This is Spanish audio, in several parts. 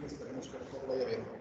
Esperemos que todo vaya bien.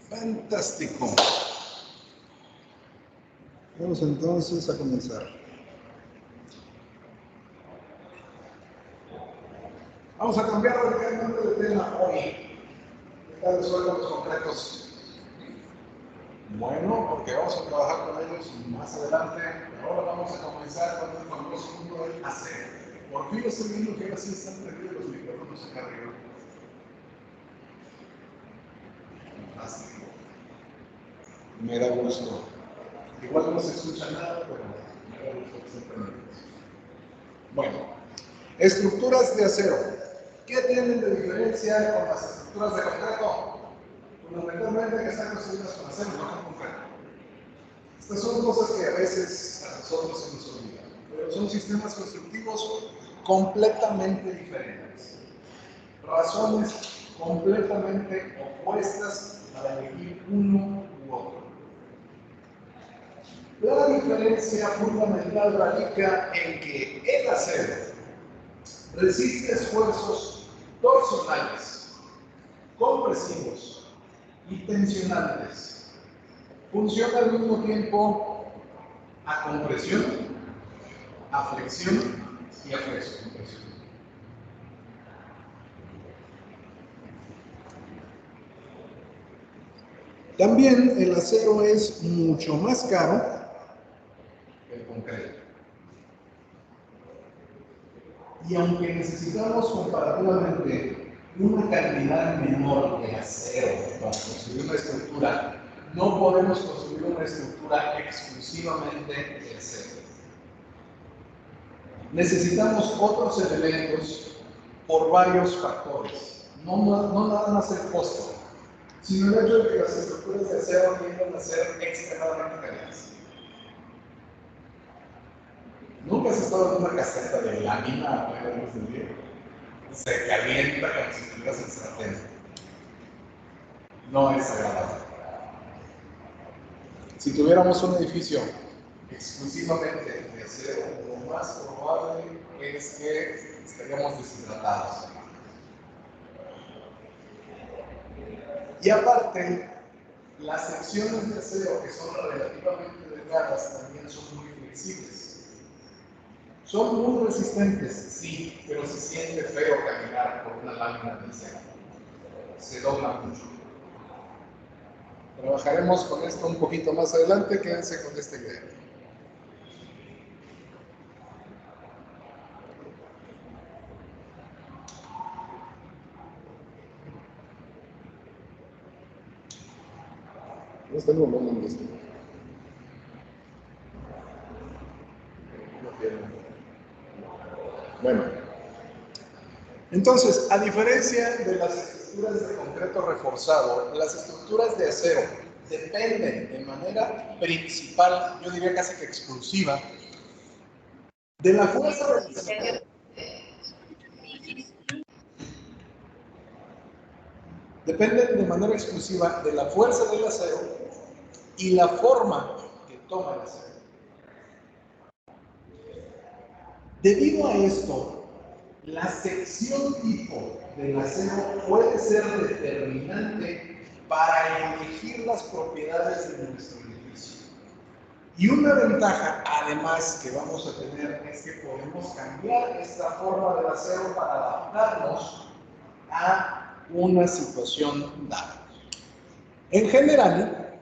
Fantástico. Vamos entonces a comenzar. Vamos a cambiar radicalmente de tema hoy. ¿Cuáles son los concretos? Bueno, porque vamos a trabajar con ellos más adelante. Pero ahora vamos a comenzar con el famoso mundo del hacer. Por fin estoy viendo que ahora sí están prendidos los micrófonos acá arriba. Fantástico. Me da gusto. Igual no se escucha nada, pero me da gusto que estén prendidos. Bueno, estructuras de acero. ¿Qué tienen de diferencia con las estructuras de concreto? Fundamentalmente que están construidas con acero, no con concreto. Estas son cosas que a veces a nosotros se nos olvidan, pero son sistemas constructivos completamente diferentes. Razones completamente opuestas para elegir uno u otro. La diferencia fundamental radica en que el acero resiste esfuerzos torsionales, compresivos y tensionantes. Funciona al mismo tiempo a compresión, a flexión y a compresión. También el acero es mucho más caro que el concreto. Y aunque necesitamos comparativamente una cantidad menor de acero para construir una estructura, no podemos construir una estructura exclusivamente de acero. Necesitamos otros elementos por varios factores, no nada más el costo, sino el hecho de que las estructuras de acero tienden a ser extremadamente calientes. ¿Nunca has estado en una caseta de lámina a plena luz del día? Se calienta como si estuvieras en sartén. No es agradable. Si tuviéramos un edificio exclusivamente de acero, lo más probable es que estaríamos deshidratados. Y aparte, Las secciones de acero que son relativamente delgadas también son muy flexibles. Son muy resistentes, sí, pero se siente feo caminar por una lámina de acero. Se dobla mucho. Trabajaremos con esto un poquito más adelante, quédense con esta idea. No está volando esto. Bueno, entonces, a diferencia de las estructuras de concreto reforzado, las estructuras de acero dependen de manera principal, yo diría casi que exclusiva, de la fuerza del acero. Dependen de manera exclusiva de la fuerza del acero y la forma que toma el acero. Debido a esto, la sección tipo del acero puede ser determinante para elegir las propiedades de nuestro edificio. Y una ventaja, además, que vamos a tener es que podemos cambiar esta forma del acero para adaptarnos a una situación dada. En general,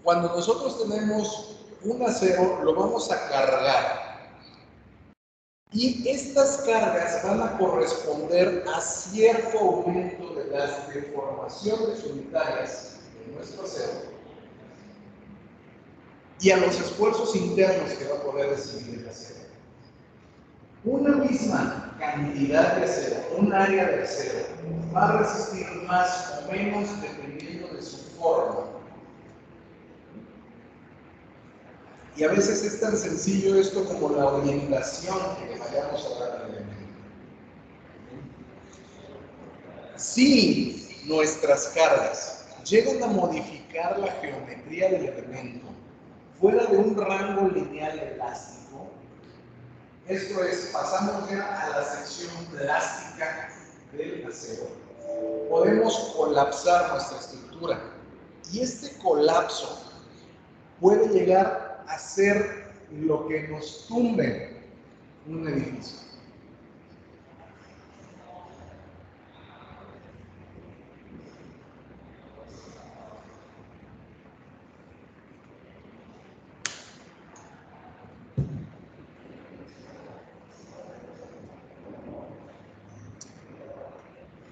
cuando nosotros tenemos un acero, lo vamos a cargar. Y estas cargas van a corresponder a cierto aumento de las deformaciones unitarias de nuestro acero y a los esfuerzos internos que va a poder recibir el acero. Una misma cantidad de acero, un área de acero, va a resistir más o menos dependiendo de su forma. Y a veces es tan sencillo esto como la orientación que le vayamos a dar al elemento. Si nuestras cargas llegan a modificar la geometría del elemento fuera de un rango lineal elástico, esto es, pasamos ya a la sección plástica del acero, podemos colapsar nuestra estructura. Y este colapso puede llegar a ser lo que nos tumbe un edificio.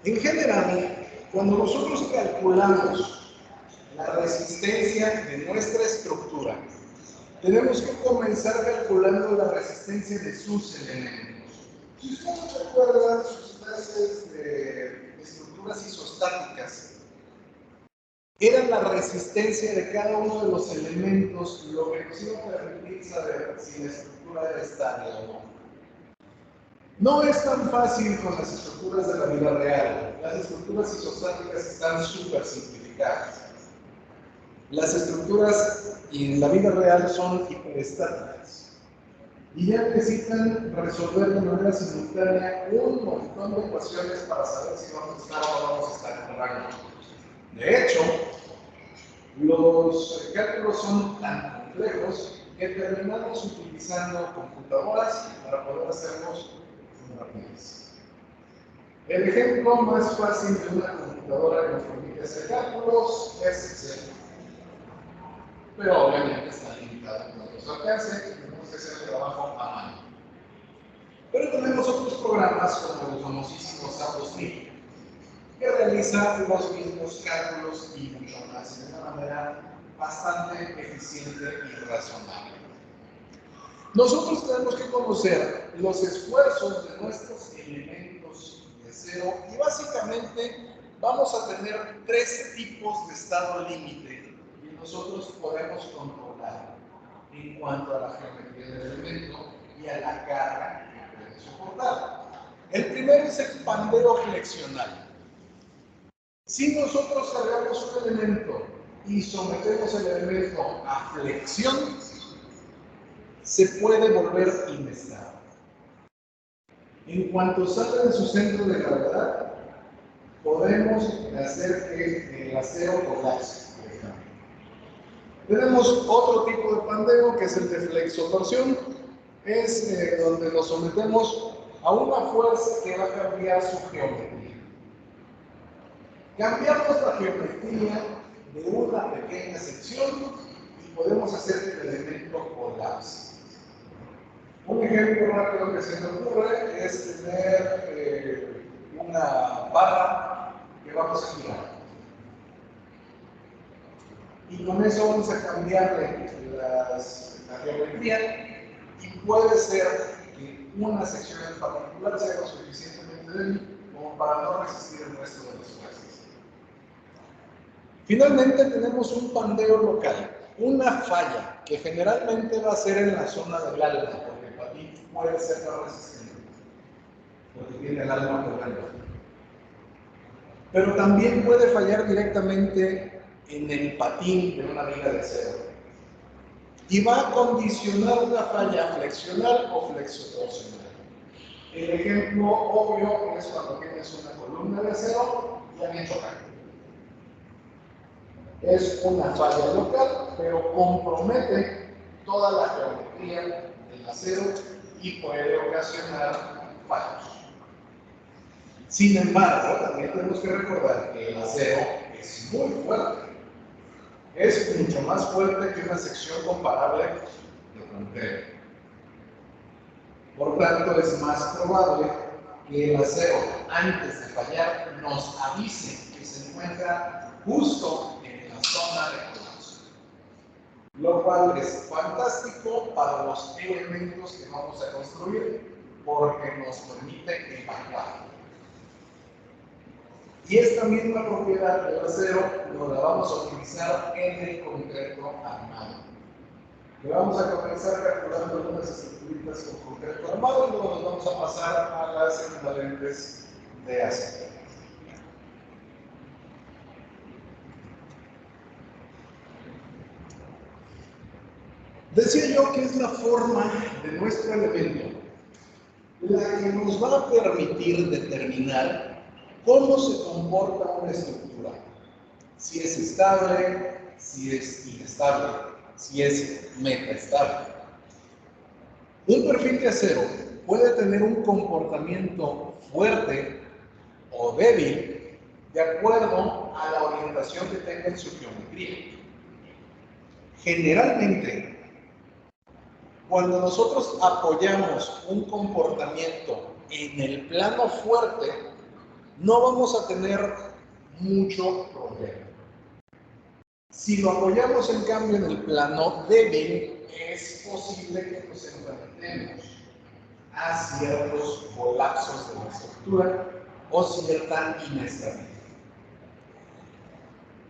En general, cuando nosotros calculamos la resistencia de nuestra estructura, tenemos que comenzar calculando la resistencia de sus elementos. Si ustedes recuerdan sus clases de estructuras isostáticas, era la resistencia de cada uno de los elementos lo que nos iba a permitir saber si la estructura era estable o no. No es tan fácil con las estructuras de la vida real. Las estructuras isostáticas están súper simplificadas. Las estructuras en la vida real son hiperestáticas. Y ya necesitan resolver de manera simultánea un montón de ecuaciones para saber si vamos a estar o no vamos a estar en rango. De hecho, los cálculos son tan complejos que terminamos utilizando computadoras para poder hacerlos rápidos. El ejemplo más fácil de una computadora que nos permite hacer cálculos es Excel. Pero obviamente está limitado en nuestro alcance, tenemos que hacer el trabajo a mano. Pero tenemos otros programas como el famosísimo SAP 2000, que realiza los mismos cálculos y mucho más de una manera bastante eficiente y razonable. Nosotros tenemos que conocer los esfuerzos de nuestros elementos de acero y básicamente vamos a tener 3 tipos de estado límite que nosotros podemos controlar en cuanto a la geometría del elemento y a la carga que puede soportar. El primero es el pandero flexional. Si nosotros cargamos un elemento y sometemos el elemento a flexión, se puede volver inestable. En cuanto sale de su centro de gravedad, podemos hacer que el acero colapse. Tenemos otro tipo de pandeo que es el de flexotorsión. Es donde nos sometemos a una fuerza que va a cambiar su geometría. Cambiamos la geometría de una pequeña sección y podemos hacer que el elemento colapse. Un ejemplo rápido que se me ocurre es tener una barra que vamos a girar. Y con eso vamos a cambiarle la geometría y puede ser que una sección en particular sea lo suficientemente débil como para no resistir el resto de las fuerzas. Finalmente tenemos un pandeo local, una falla que generalmente va a ser en la zona del alma, porque el patín puede ser más resistente, porque tiene el alma por dentro. Pero también puede fallar directamente en el patín de una viga de acero. Y va a condicionar una falla flexional o flexotorsional. El ejemplo obvio es cuando tienes una columna de acero y a mí chocan. Es una falla local, pero compromete toda la geometría del acero y puede ocasionar fallos. Sin embargo, también tenemos que recordar que el acero es muy fuerte. Es mucho más fuerte que una sección comparable de concreto. Por tanto, es más probable que el acero, antes de fallar, nos avise que se encuentra justo en la zona de colapso. Lo cual es fantástico para los elementos que vamos a construir porque nos permite evacuar. Y esta misma propiedad del acero nos la vamos a utilizar en el concreto armado. Le vamos a comenzar calculando algunas estructuras con concreto armado y luego nos vamos a pasar a las equivalentes de acero. Decía yo que es la forma de nuestro elemento la que nos va a permitir determinar cómo se comporta una estructura. Si es estable, si es inestable, si es metaestable. Un perfil de acero puede tener un comportamiento fuerte o débil de acuerdo a la orientación que tenga en su geometría. Generalmente, cuando nosotros apoyamos un comportamiento en el plano fuerte, no vamos a tener mucho problema. Si lo apoyamos en cambio en el plano débil, es posible que nos enfrentemos a ciertos colapsos de la estructura o cierta inestabilidad.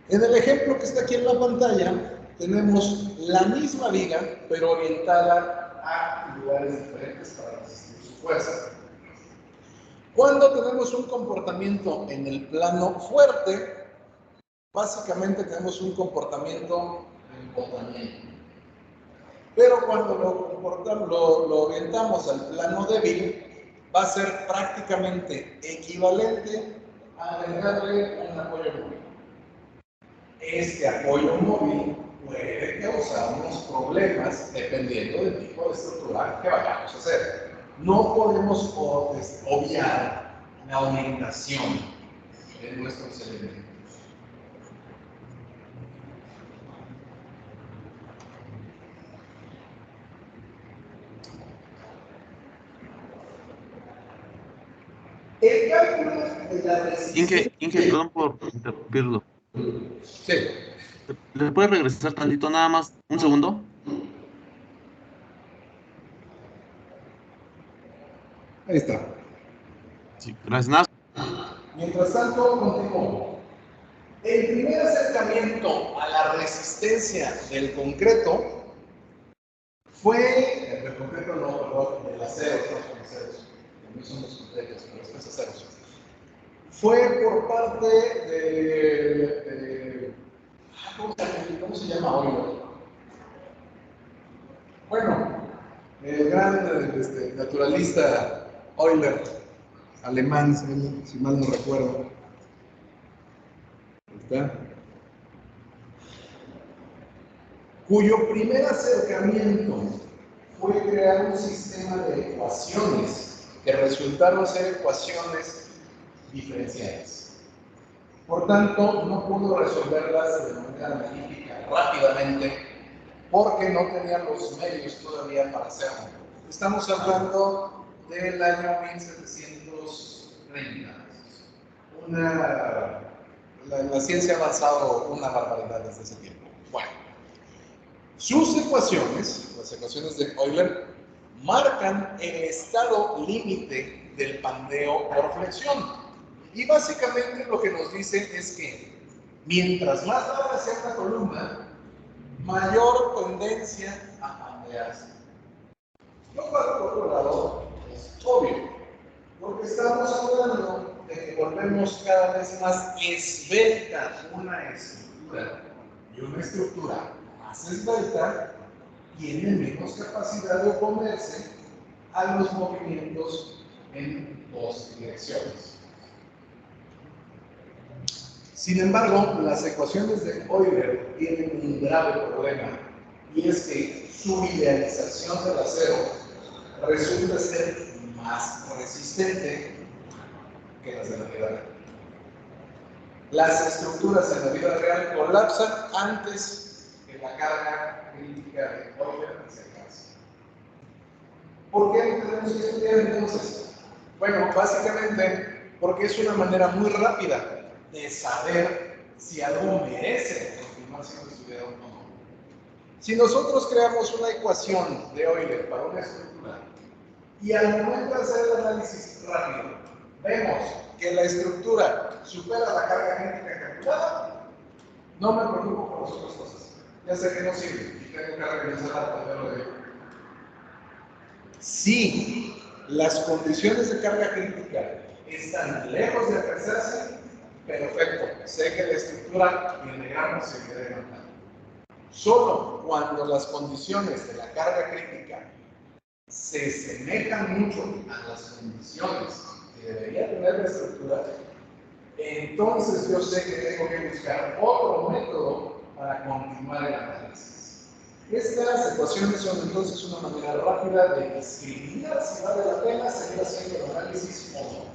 En el ejemplo que está aquí en la pantalla, tenemos la misma viga, pero orientada a lugares diferentes para resistir su fuerza. Cuando tenemos un comportamiento en el plano fuerte, básicamente tenemos un comportamiento de embotamiento. Pero cuando lo orientamos al plano débil, va a ser prácticamente equivalente a agregarle un apoyo móvil. Este apoyo móvil puede causarnos problemas dependiendo del tipo de estructura que vayamos a hacer. No podemos obviar la orientación de nuestros elementos. El cálculo de la resistencia... Inge, perdón por interrumpirlo. Sí. ¿Le puedes regresar tantito, nada más, un segundo? Ahí está. Sí, gracias. Mientras tanto, continúo. El primer acercamiento a la resistencia del concreto fue, del concreto no, perdón, del acero, no aceros, también son los concretos, pero estos aceros. Fue por parte de ¿cómo se llama hoy? Bueno, el gran naturalista Euler, alemán, si mal no recuerdo. ¿Está? cuyo primer acercamiento fue crear un sistema de ecuaciones que resultaron ser ecuaciones diferenciales. Por tanto, no pudo resolverlas de manera analítica rápidamente porque no tenía los medios todavía para hacerlo. Estamos hablando del año 1730. La ciencia ha avanzado una barbaridad desde ese tiempo. Bueno, sus ecuaciones, las ecuaciones de Euler, marcan el estado límite del pandeo por flexión. Y básicamente lo que nos dice es que mientras más larga sea la columna, mayor tendencia a pandearse. Lo cual, por otro lado, es obvio, porque estamos hablando de que volvemos cada vez más esbelta una estructura, y una estructura más esbelta tiene menos capacidad de oponerse a los movimientos en dos direcciones. Sin embargo, las ecuaciones de Euler tienen un grave problema, y es que su idealización del acero resulta ser más resistente que las de la vida real. Las estructuras en la vida real colapsan antes que la carga crítica de Euler se alcance. ¿Por qué tenemos que estudiar entonces? Bueno, básicamente porque es una manera muy rápida de saber si algo merece continuar siendo estudiado o no. Si nosotros creamos una ecuación de Euler para una estructura y al momento de hacer el análisis rápido vemos que la estructura supera la carga crítica calculada, no me preocupo por las otras cosas. Ya sé que no sirve y tengo que revisar para verlo de ello. Si las condiciones de carga crítica están lejos de alcanzarse, perfecto, sé que la estructura integramos se queda levantando. Solo cuando las condiciones de la carga crítica se semejan mucho a las condiciones que debería tener la estructura, entonces yo sé que tengo que buscar otro método para continuar el análisis. Estas ecuaciones son entonces una manera rápida de discriminar si vale la pena seguir haciendo el análisis o no.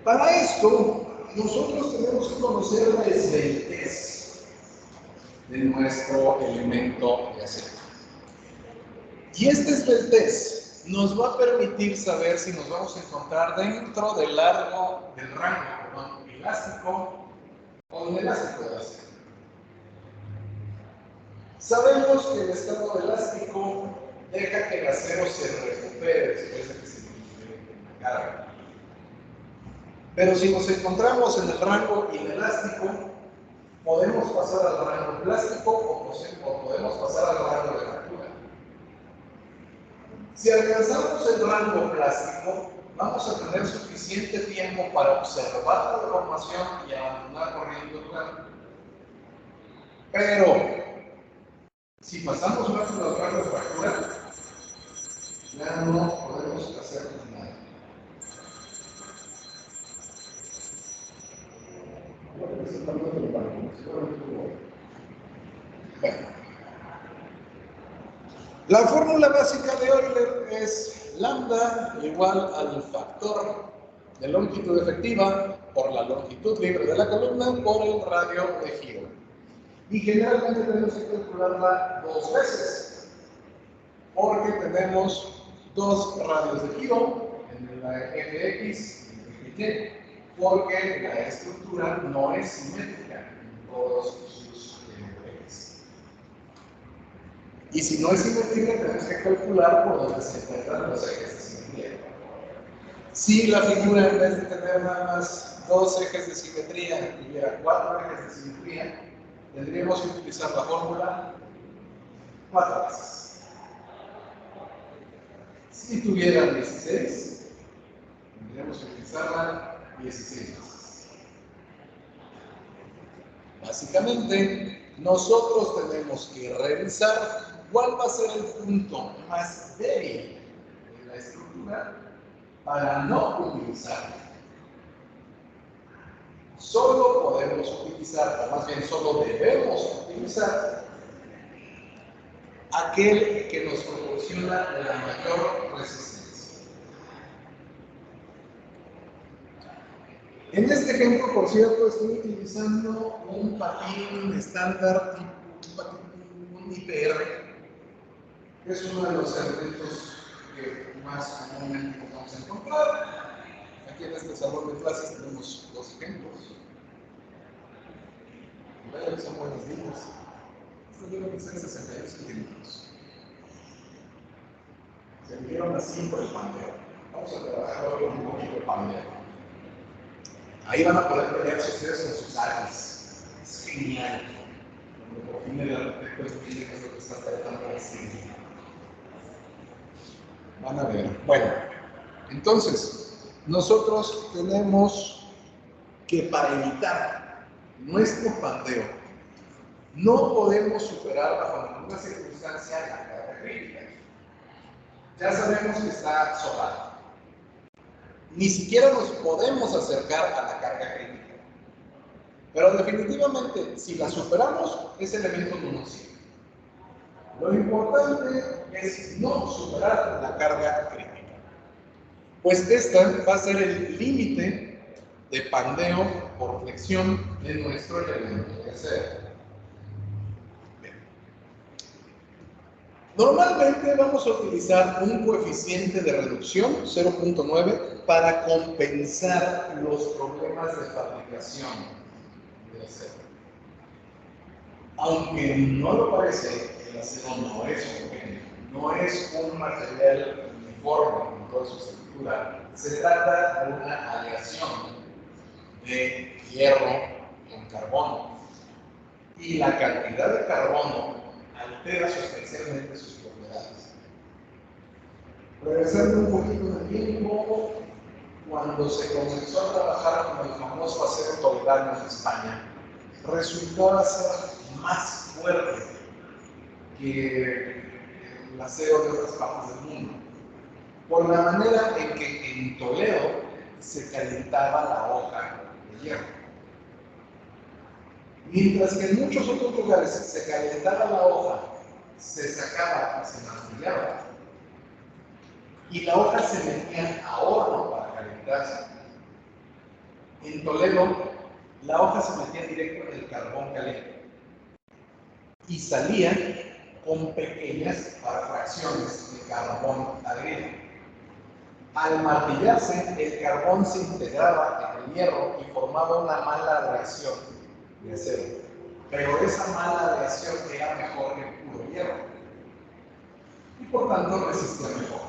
Para esto, nosotros tenemos que conocer la esbeltez de nuestro elemento de acero. Y esta esbeltez nos va a permitir saber si nos vamos a encontrar dentro del rango elástico o inelástico del acero. Sabemos que el estado elástico deja que el acero se recupere después de que se disminuye la carga. Pero si nos encontramos en el rango inelástico, podemos pasar al rango plástico o podemos pasar al rango de fractura. Si alcanzamos el rango plástico, vamos a tener suficiente tiempo para observar la deformación y abandonar corriendo el lugar. Pero, si pasamos más de los rangos de fractura, ya no podemos hacer nada. Bueno, la fórmula básica de Euler es lambda igual al factor de longitud efectiva por la longitud libre de la columna por el radio de giro. Y generalmente tenemos que calcularla dos veces, porque tenemos dos radios de giro, en la eje X y el eje Y, porque la estructura no es simétrica en todos sus ejes. Y si no es simétrica, tenemos que calcular por dónde se encuentran los ejes de simetría. Si la figura, en vez de tener nada más dos ejes de simetría, tuviera cuatro ejes de simetría, tendríamos que utilizar la fórmula 4 veces. Si tuviera 16, tendríamos que utilizarla 16 veces. Básicamente, nosotros tenemos que revisar cuál va a ser el punto más débil de la estructura para no utilizarla. solo podemos utilizar, o más bien solo debemos utilizar, aquel que nos proporciona la mayor resistencia. En este ejemplo, por cierto, estoy utilizando un patín estándar tipo un IPR, que es uno de los elementos que más comúnmente vamos a encontrar. Aquí en este salón de clases tenemos dos ejemplos. Vean que son buenas líneas. Estos deben de ser 62 centímetros. Se midieron así por el pandeo. Vamos a trabajar hoy un poquito de pandeo. Ahí van a poder pelearse ustedes con sus áreas. Es genial. Cuando por fin el arquitecto entiende qué es lo que está tratando de decir. Van a ver. Bueno, entonces, nosotros tenemos que para evitar nuestro pandeo, no podemos superar bajo ninguna circunstancia la carga crítica. Ya sabemos que está sobrado. Ni siquiera nos podemos acercar a la carga crítica. Pero definitivamente, si la superamos, es elemento nocivo. Lo importante es no superar la carga crítica. Pues esta va a ser el límite de pandeo por flexión de nuestro elemento de acero. Normalmente vamos a utilizar un coeficiente de reducción, 0.9, para compensar los problemas de fabricación del acero. Aunque no lo parece, el acero no es homogéneo, no es un material uniforme en toda su estructura. Se trata de una aleación de hierro con carbono. Y la cantidad de carbono altera sustancialmente sus propiedades. Regresando un poquito en el tiempo, cuando se comenzó a trabajar con el famoso acero toledano en España, resultó ser más fuerte que el acero de otras partes del mundo, por la manera en que en Toledo se calentaba la hoja de hierro. Mientras que en muchos otros lugares se calentaba la hoja, se sacaba y se martillaba, y la hoja se metía a horno para calentarse. En Toledo, la hoja se metía directo en el carbón caliente y salía con pequeñas fracciones de carbón adherido. Al martillarse, el carbón se integraba en el hierro y formaba una mala reacción de acero. Pero esa mala aleación era mejor que el puro hierro y por tanto resistía mejor.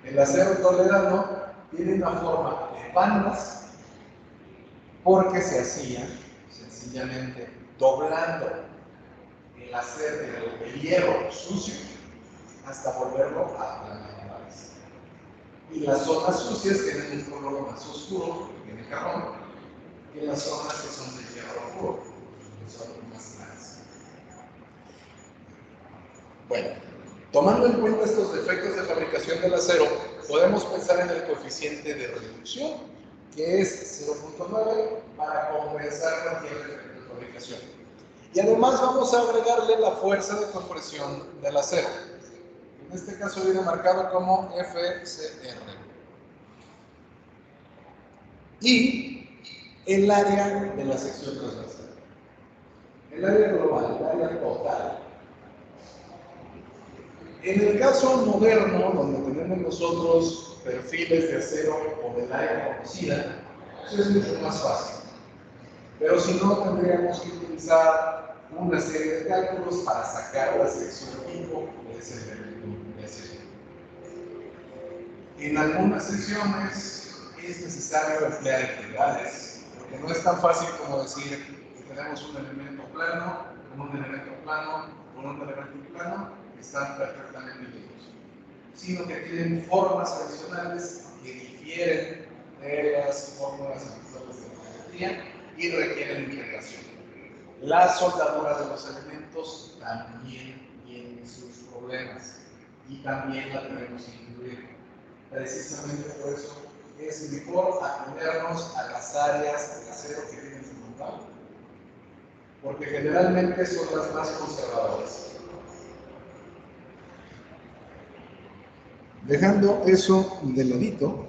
El acero toledano tiene una forma de bandas porque se hacía sencillamente doblando el acero, el hierro sucio hasta volverlo a blandas. Y las zonas sucias tienen un color más oscuro, que tiene carbón, que las zonas que son de hierro puro, que son más claras. Bueno, tomando en cuenta estos defectos de fabricación del acero, podemos pensar en el coeficiente de reducción, que es 0.9, para compensar cualquier defecto de fabricación. Y además vamos a agregarle la fuerza de compresión del acero. En este caso viene marcado como FCR. Y el área de la sección transversal. El área global, el área total. En el caso moderno, donde tenemos nosotros perfiles de acero o del área conocida, eso es mucho más fácil. Pero si no, tendríamos que utilizar una serie de cálculos para sacar la sección tipo de ese elemento de acero. En algunas secciones es necesario emplear integrales, porque no es tan fácil como decir que tenemos un elemento plano, con un elemento plano, con un elemento plano, que están perfectamente unidos, sino que tienen formas adicionales que difieren de las fórmulas actuales de la geometría y requieren integración. La soldadura de los elementos también tiene sus problemas y también la tenemos que incluir. Precisamente por eso es mejor atendernos a las áreas de acero que tienen su frontal, porque generalmente son las más conservadoras. Dejando eso de ladito,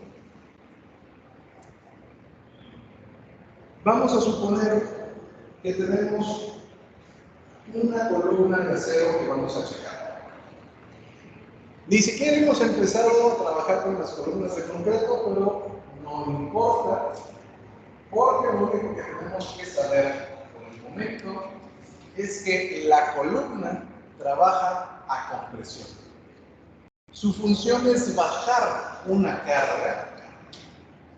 vamos a suponer que tenemos una columna de acero que vamos a checar. Ni siquiera hemos empezado a trabajar con las columnas de concreto, pero no importa, porque lo único que tenemos que saber por el momento es que la columna trabaja a compresión. Su función es bajar una carga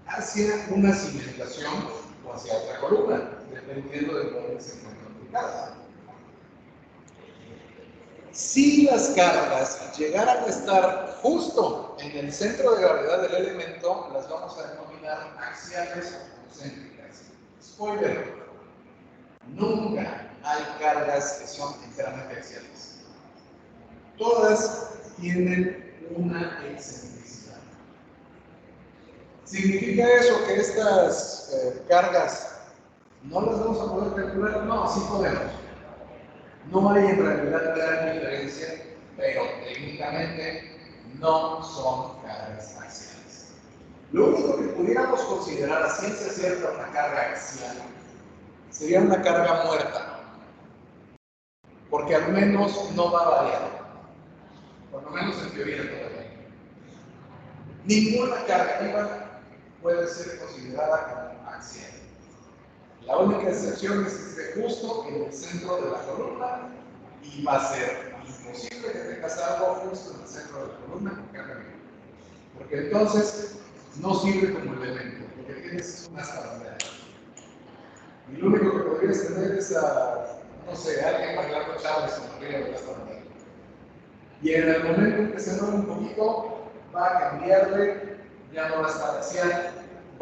hacia una cimentación o hacia otra columna, dependiendo de dónde se encuentra ubicada. Si las cargas llegaran a estar justo en el centro de gravedad del elemento, las vamos a denominar axiales o concéntricas. Spoiler, nunca hay cargas que son enteramente axiales. Todas tienen una excentricidad. ¿Significa eso que estas cargas no las vamos a poder calcular? No, sí podemos. No hay en realidad gran diferencia, pero técnicamente no son cargas axiales. Lo único que pudiéramos considerar a ciencia cierta una carga axial sería una carga muerta, porque al menos no va a variar, por lo menos en teoría todavía. Ninguna carga viva puede ser considerada como axial. La única excepción es que esté justo en el centro de la columna y va a ser imposible que tengas algo justo en el centro de la columna con carga viva. Porque entonces no sirve como elemento, porque tienes una estabilidad. Y lo único que podrías tener es a, no sé, alguien bailando Chávez con arriba de la estabilidad. Y en el momento en que se mueve un poquito, va a cambiarle, ya no va a estar axial,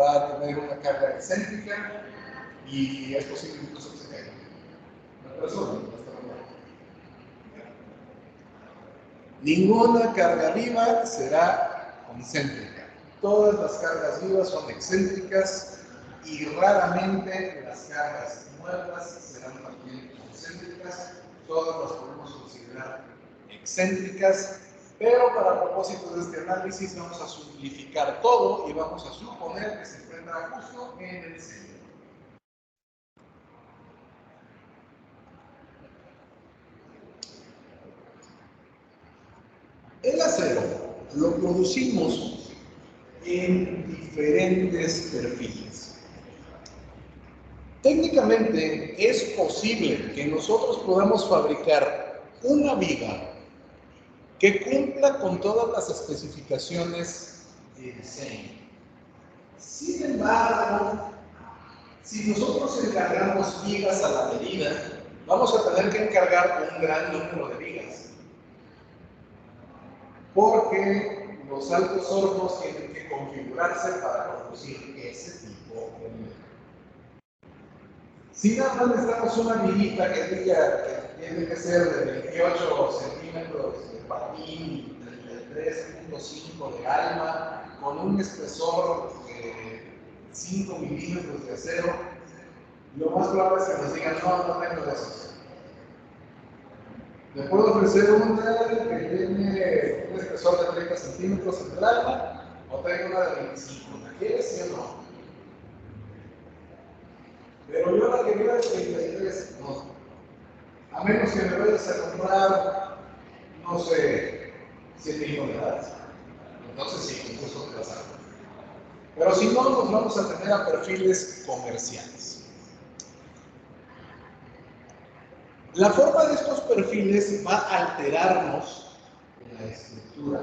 va a tener una carga excéntrica y es posible incluso que se caiga. La persona no está mal. Ninguna carga viva será concéntrica. Todas las cargas vivas son excéntricas y raramente las cargas muertas serán también concéntricas. Todas las podemos considerar excéntricas, pero para propósitos de este análisis vamos a simplificar todo y vamos a suponer que se encuentra justo en el centro. El acero lo producimos en diferentes perfiles. Técnicamente es posible que nosotros podamos fabricar una viga que cumpla con todas las especificaciones de diseño. Sin embargo, si nosotros encargamos vigas a la medida, vamos a tener que encargar un gran número de vigas. Porque los altos hornos tienen que configurarse para producir ese tipo de viga. Si nada más necesitamos una viguita que diga que tiene que ser de 28 centímetros de patín y 33.5 de alma, con un espesor de 5 milímetros de acero, lo más probable es que nos digan, no tengo de esos. Le puedo ofrecer una que tiene un espesor de 30 centímetros en el alma, o tengo una de 25. ¿La quieres, sí o no? Pero yo la que veo es 33, no. A menos que me vayas a comprar, no sé, 100,000 toneladas. Entonces sí, incluso te vas a comprar. Pero si no, nos vamos a tener a perfiles comerciales. La forma de estos perfiles va a alterarnos en la estructura.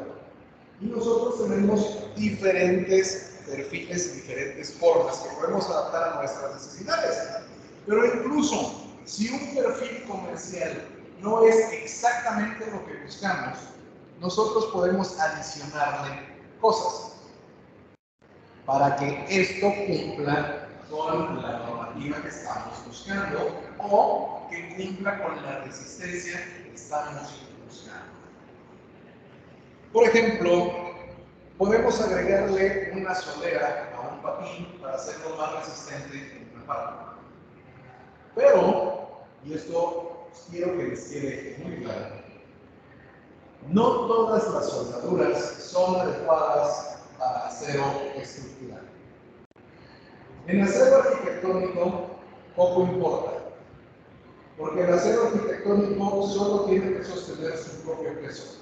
Y nosotros tenemos diferentes perfiles y diferentes formas que podemos adaptar a nuestras necesidades. Pero incluso si un perfil comercial no es exactamente lo que buscamos, nosotros podemos adicionarle cosas para que esto cumpla con la normativa que estamos buscando o que cumpla con la resistencia que estamos buscando. Por ejemplo, podemos agregarle una solera a un papín para hacerlo más resistente en una parte. Pero, y esto quiero que les quede muy claro, no todas las soldaduras son adecuadas para acero estructural. En acero arquitectónico poco importa, porque el acero arquitectónico solo tiene que sostener su propio peso.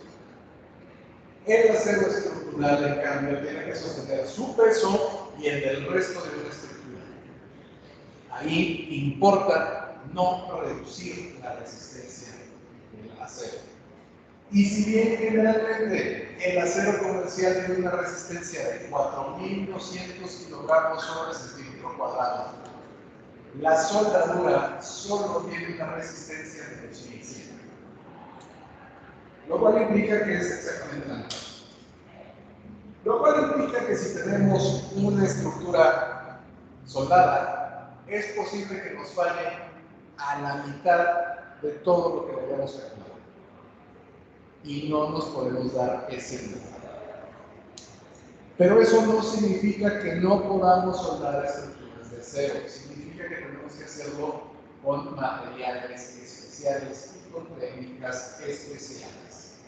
El acero estructural, en cambio, tiene que sostener su peso y el del resto de una estructura. Ahí importa no reducir la resistencia del acero. Y si bien generalmente el acero comercial tiene una resistencia de 4.200 kilogramos sobre centímetro cuadrado, la soldadura solo tiene una resistencia de 2.100. Lo cual implica que es exactamente la misma. Lo cual implica que si tenemos una estructura soldada, es posible que nos falle a la mitad de todo lo que vayamos a calcular. Y no nos podemos dar ese lujo. Pero eso no significa que no podamos soldar estructuras de acero. Significa que tenemos que hacerlo con materiales especiales y con técnicas especiales.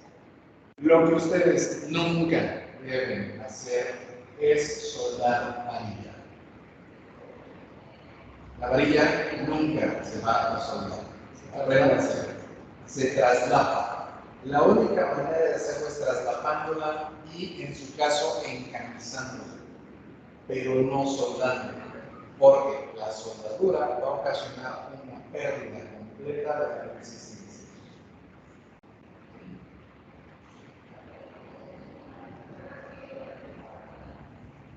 Lo que ustedes nunca deben hacer es soldar varilla. La varilla nunca se va a soldar, se traslapa. La única manera de hacerlo es traslapándola y, en su caso, encamisándola, pero no soldando, porque la soldadura va a ocasionar una pérdida completa de la resistencia.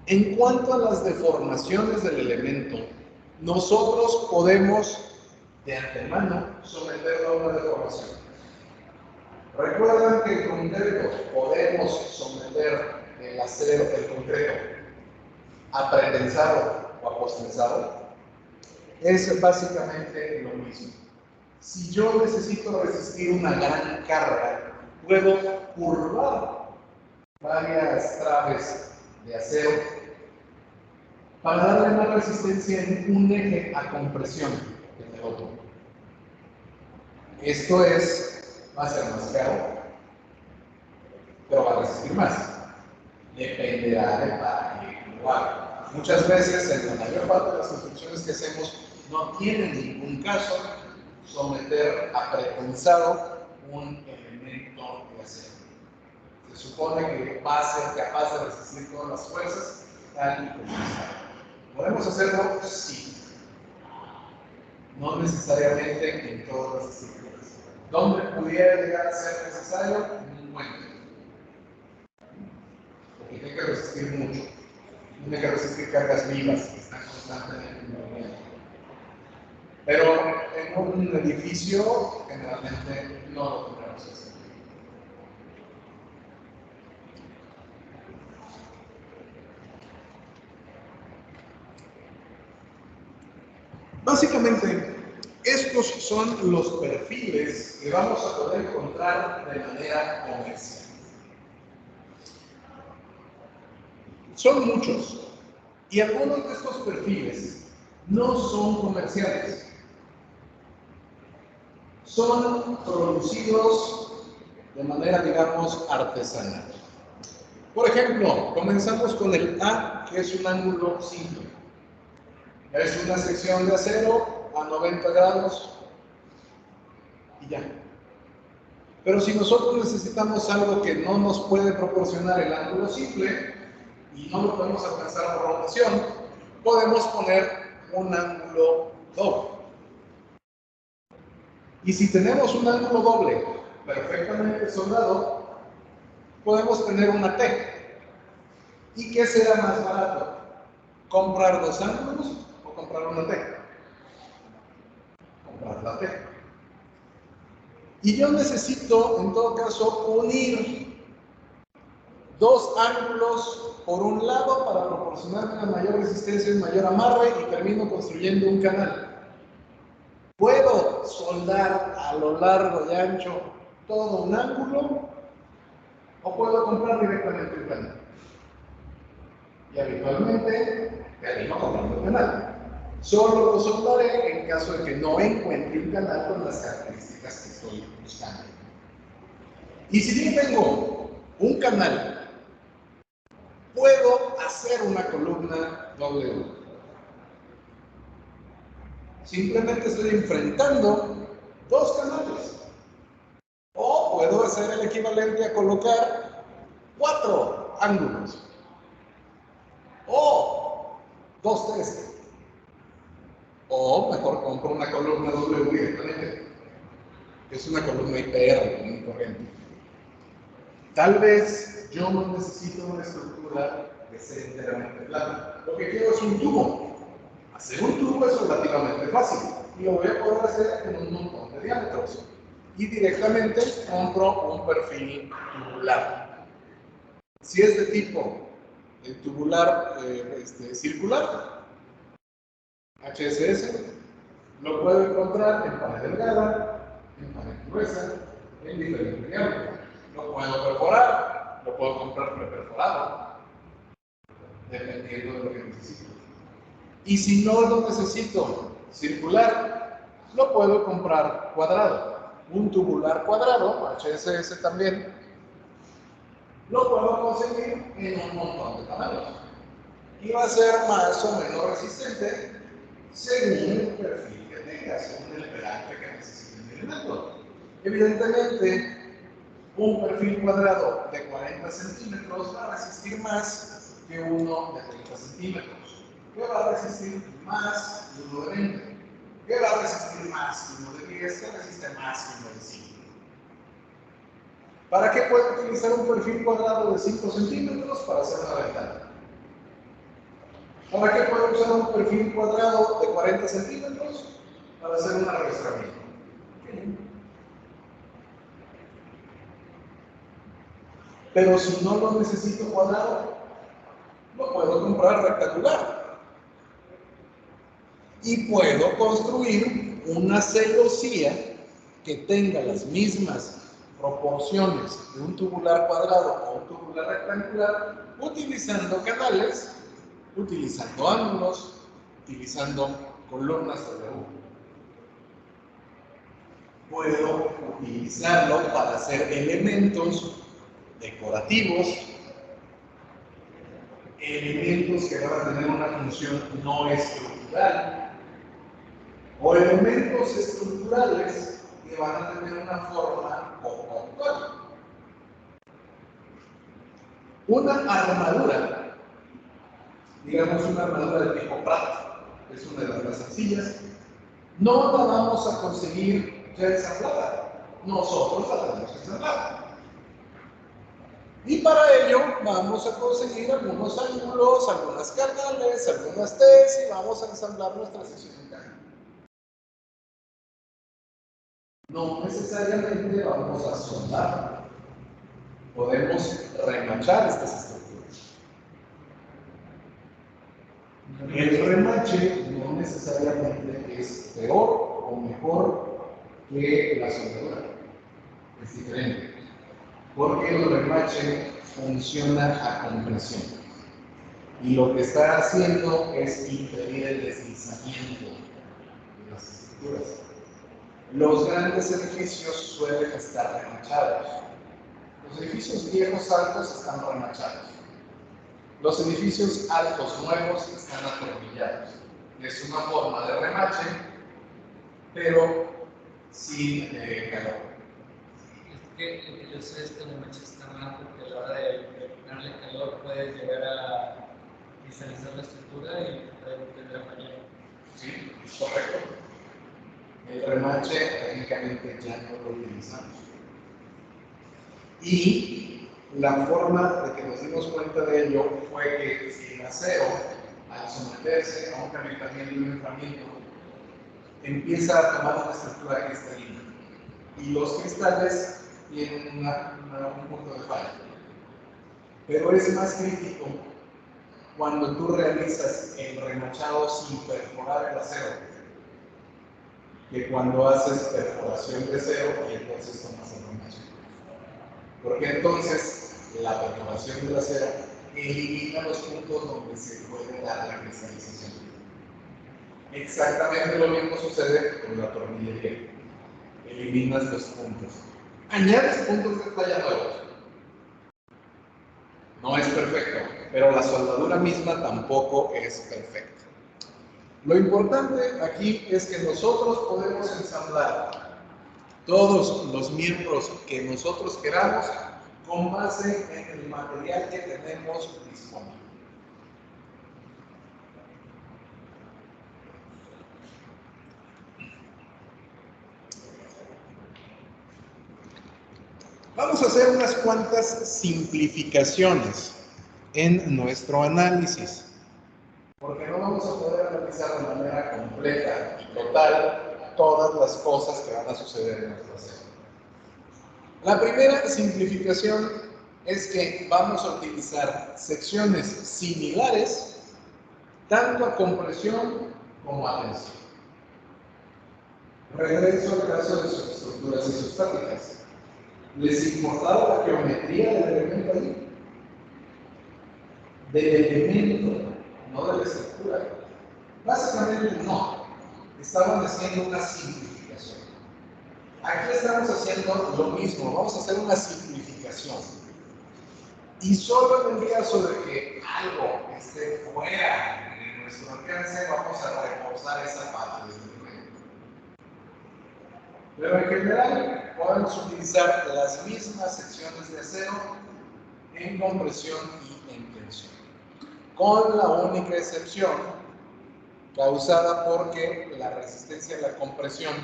En cuanto a las deformaciones del elemento, nosotros podemos de antemano someterlo a una deformación. Recuerdan que el concreto podemos someter el acero, el concreto, a pretensado o a postensado. Es básicamente lo mismo. Si yo necesito resistir una gran carga, puedo curvar varias traves de acero para darle más resistencia en un eje a compresión que en el otro. Esto va a ser más caro, pero va a resistir más. Dependerá de para qué lugar. Muchas veces, en la mayor parte de las construcciones que hacemos, no tiene ningún caso someter a pretensado un elemento de acero. Se supone que va a ser capaz de resistir todas las fuerzas, tal y como está. ¿Podemos hacerlo? Sí. No necesariamente en todas las estructuras. ¿Dónde pudiera llegar a ser necesario? En un puente. Porque tiene que resistir mucho. Tiene que resistir cargas vivas que están constantemente en movimiento. Pero en un edificio, generalmente no lo tendremos que hacer. Básicamente, estos son los perfiles que vamos a poder encontrar de manera comercial. Son muchos, y algunos de estos perfiles no son comerciales. Son producidos de manera, digamos, artesanal. Por ejemplo, comenzamos con el A, que es un ángulo simple. Es una sección de acero a 90 grados y ya. Pero si nosotros necesitamos algo que no nos puede proporcionar el ángulo simple y no lo podemos alcanzar por rotación, podemos poner un ángulo doble. Y si tenemos un ángulo doble perfectamente soldado, podemos tener una T. ¿Y qué será más barato? ¿Comprar dos ángulos o comprar una T? Comprar la T. Y yo necesito, en todo caso, unir dos ángulos por un lado para proporcionarme una mayor resistencia y mayor amarre y termino construyendo un canal. ¿Puedo soldar a lo largo y ancho todo un ángulo o puedo comprar directamente un canal? Y habitualmente termino comprando el canal. Solo lo soldaré en caso de que no encuentre un canal con las características que estoy buscando. Y si bien tengo un canal, puedo hacer una columna W. Simplemente estoy enfrentando dos canales. O puedo hacer el equivalente a colocar 4 ángulos. O 2 3. O mejor compro una columna W directamente. Es una columna IPR, común y corriente. Tal vez yo no necesito una estructura que sea enteramente plana. Lo que quiero es un tubo. Hacer un tubo es relativamente fácil y lo voy a poder hacer en un montón de diámetros. Y directamente compro un perfil tubular. Si es de tipo tubular circular, HSS, lo puedo encontrar en pared delgada, en pared gruesa, en diferentes diámetros. Lo puedo perforar, lo puedo comprar preperforado, dependiendo de lo que necesito. Y si no lo necesito circular, lo puedo comprar cuadrado. Un tubular cuadrado, HSS también, lo puedo conseguir en un montón de tamaños. Y va a ser más o menos resistente según el perfil que tenga, según el pelaje que necesite el elemento. Evidentemente, un perfil cuadrado de 40 centímetros va a resistir más que uno de 30 centímetros. ¿Qué va a resistir más que uno de 20? ¿Qué va a resistir más que uno de 10? ¿Qué resiste más que uno de 5? ¿Para qué puedo utilizar un perfil cuadrado de 5 centímetros? Para hacer una ventana. ¿Para qué puedo usar un perfil cuadrado de 40 centímetros? Para hacer un arrastramiento. Pero si no lo necesito cuadrado, lo puedo comprar rectangular. Y puedo construir una celosía que tenga las mismas proporciones de un tubular cuadrado o un tubular rectangular, utilizando canales, utilizando ángulos, utilizando columnas W. Puedo utilizarlo para hacer elementos decorativos, elementos que van a tener una función no estructural, o elementos estructurales que van a tener una forma poco actual. Una armadura, digamos una armadura de tipo Pratt, es una de las más sencillas, no la vamos a conseguir ya ensamblada, nosotros la tenemos ensamblada. Y para ello vamos a conseguir algunos ángulos, algunas canales, algunas T's y vamos a ensamblar nuestra sección interna. No necesariamente vamos a soldar. Podemos remachar estas estructuras. El remache no necesariamente es peor o mejor que la soldadura. Es diferente. Porque el remache funciona a compresión. Y lo que está haciendo es impedir el deslizamiento de las estructuras. Los grandes edificios suelen estar remachados. Los edificios viejos altos están remachados. Los edificios altos nuevos están atornillados. Es una forma de remache, pero sin calor. Que yo sé este remache está mal porque a la hora de ponerle calor puede llegar a cristalizar la estructura y tendrá fallar. Sí, es correcto. El remache técnicamente ya no lo utilizamos. Y la forma de que nos dimos cuenta de ello fue que si el acero, al someterse a un calentamiento y un enfriamiento, empieza a tomar una estructura cristalina. Y los cristales tienen un punto de falla. Pero es más crítico cuando tú realizas el remachado sin perforar el acero, que cuando haces perforación de acero y entonces tomas el remache. Porque entonces la perforación del acero elimina los puntos donde se puede dar la cristalización. Exactamente lo mismo sucede con la tornillería. Eliminas los puntos. Añades puntos de talla nuevos. No es perfecto, pero la soldadura misma tampoco es perfecta. Lo importante aquí es que nosotros podemos ensamblar todos los miembros que nosotros queramos con base en el material que tenemos disponible. Vamos a hacer unas cuantas simplificaciones en nuestro análisis, porque no vamos a poder analizar de manera completa y total todas las cosas que van a suceder en nuestra serie. La primera simplificación es que vamos a utilizar secciones similares tanto a compresión como a tensión. Regreso al caso de sus estructuras isostáticas. ¿Les importaba la geometría del elemento ahí? Del elemento, no de la estructura. Básicamente no. Estaban haciendo una simplificación. Aquí estamos haciendo lo mismo, vamos a hacer una simplificación. Y solo en el caso de que algo esté fuera de nuestro alcance, vamos a reforzar esa parte del elemento. Pero en general, podemos utilizar las mismas secciones de acero en compresión y en tensión, con la única excepción causada porque la resistencia a la compresión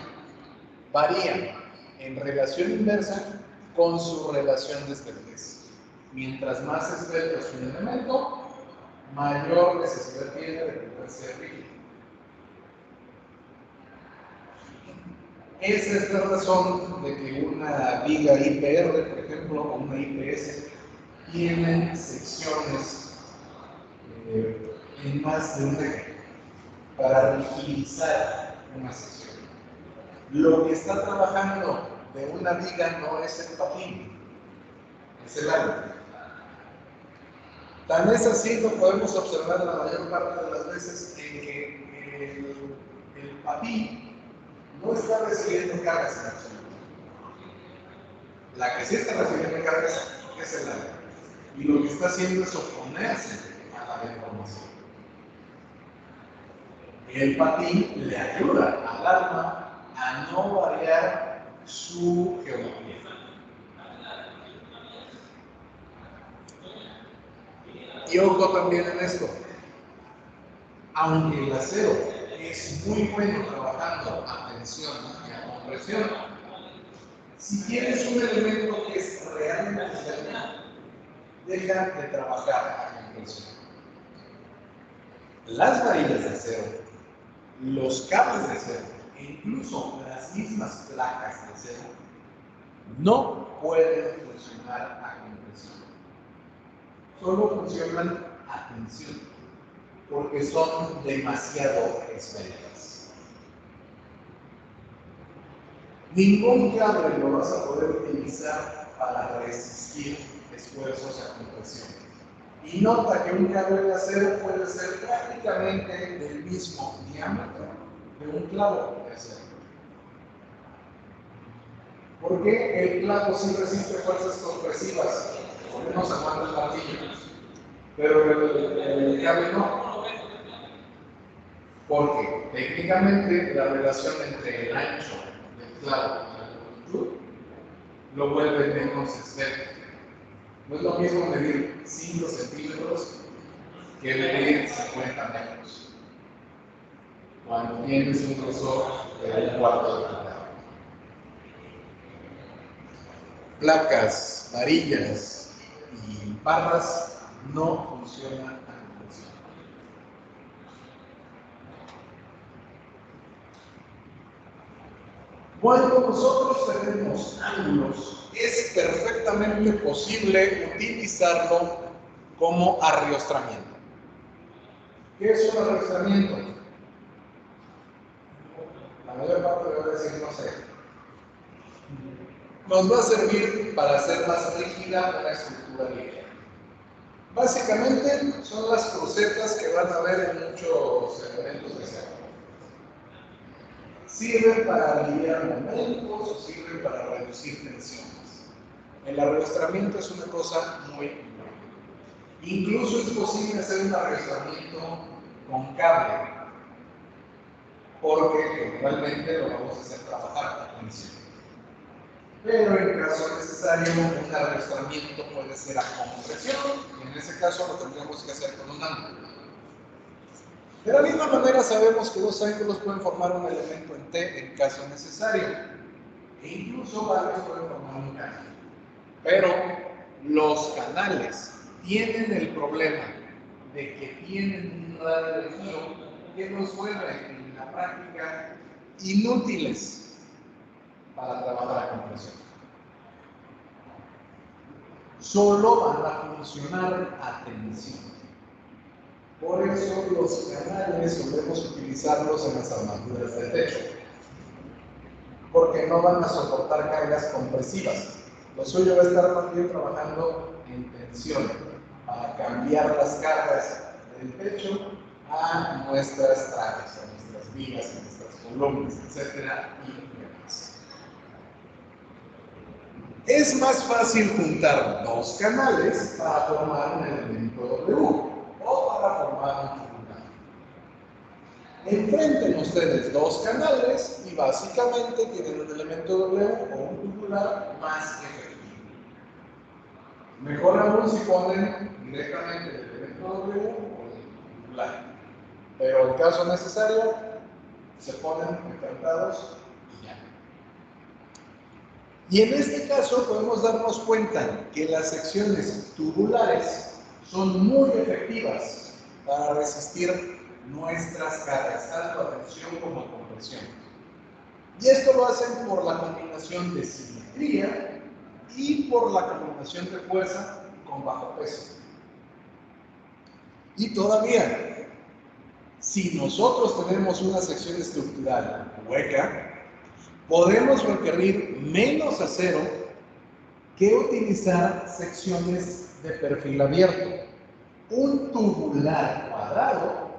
varía en relación inversa con su relación de esbeltez. Mientras más esbelto es un elemento, mayor necesidad tiene de volverse rígido. Esa es la razón de que una viga IPR, por ejemplo, o una IPS, tienen secciones en más de un eje para rigidizar una sección. Lo que está trabajando de una viga no es el patín, es el ángulo. Tan es así, lo podemos observar la mayor parte de las veces en que el patín no está recibiendo cargas en absoluto. La que sí está recibiendo cargas es el alma. Y lo que está haciendo es oponerse a la deformación. El patín le ayuda al alma a no variar su geometría. Y ojo también en esto. Aunque el acero es muy bueno trabajando a tensión y a compresión, si tienes un elemento que es realmente esbelto, deja de trabajar a compresión. Las varillas de acero, los cables de acero e incluso las mismas placas de acero no pueden funcionar a compresión. Solo funcionan a tensión, porque son demasiado esbeltas. Ningún cable lo vas a poder utilizar para resistir esfuerzos a compresión. Y nota que un cable de acero puede ser prácticamente del mismo diámetro de un clavo de acero. Porque el clavo sí resiste fuerzas compresivas, porque no se aguanta el martillo, pero el cable no. Porque técnicamente la relación entre el ancho del clavo y la longitud lo vuelve menos esbelto. No es lo mismo medir 5 centímetros que medir 50 metros. Cuando tienes un grosor de un cuarto de pulgada. Placas, varillas y barras no funcionan a compresión. Cuando nosotros tenemos ángulos, es perfectamente posible utilizarlo como arriostramiento. ¿Qué es un arriostramiento? La mayor parte le va a decir no sé. Nos va a servir para hacer más rígida una estructura lineal. Básicamente son las crucetas que van a ver en muchos elementos de cerro. Sirven para aliviar momentos o sirven para reducir tensiones. El arrastramiento es una cosa muy importante. Incluso es posible hacer un arrastramiento con cable, porque generalmente lo vamos a hacer trabajar a tensión. Pero en caso necesario, un arrastramiento puede ser a compresión, y en ese caso lo tendremos que hacer con un ángulo. De la misma manera sabemos que dos ángulos pueden formar un elemento en T en caso necesario, e incluso varios pueden formar un canal. Pero los canales tienen el problema de que tienen un radio de giro que nos vuelve en la práctica inútiles para trabajar a compresión. Solo van a funcionar a tensión. Por eso los canales solemos utilizarlos en las armaduras de techo, porque no van a soportar cargas compresivas. Lo suyo va a estar más bien trabajando en tensión para cambiar las cargas del techo a nuestras traves, a nuestras vigas, a nuestras columnas, etcétera, y demás. Es más fácil juntar dos canales para formar un elemento W o para formar un tubular. Enfrenten ustedes dos canales y básicamente tienen un elemento W o un tubular más efectivo. Mejor aún si ponen directamente el elemento W o el tubular. Pero en caso necesario, se ponen enfrentados y ya. Y en este caso podemos darnos cuenta que las secciones tubulares son muy efectivas para resistir nuestras cargas, tanto a tensión como a compresión. Y esto lo hacen por la combinación de simetría y por la combinación de fuerza con bajo peso. Y todavía, si nosotros tenemos una sección estructural hueca, podemos requerir menos acero que utilizar secciones de perfil abierto. Un tubular cuadrado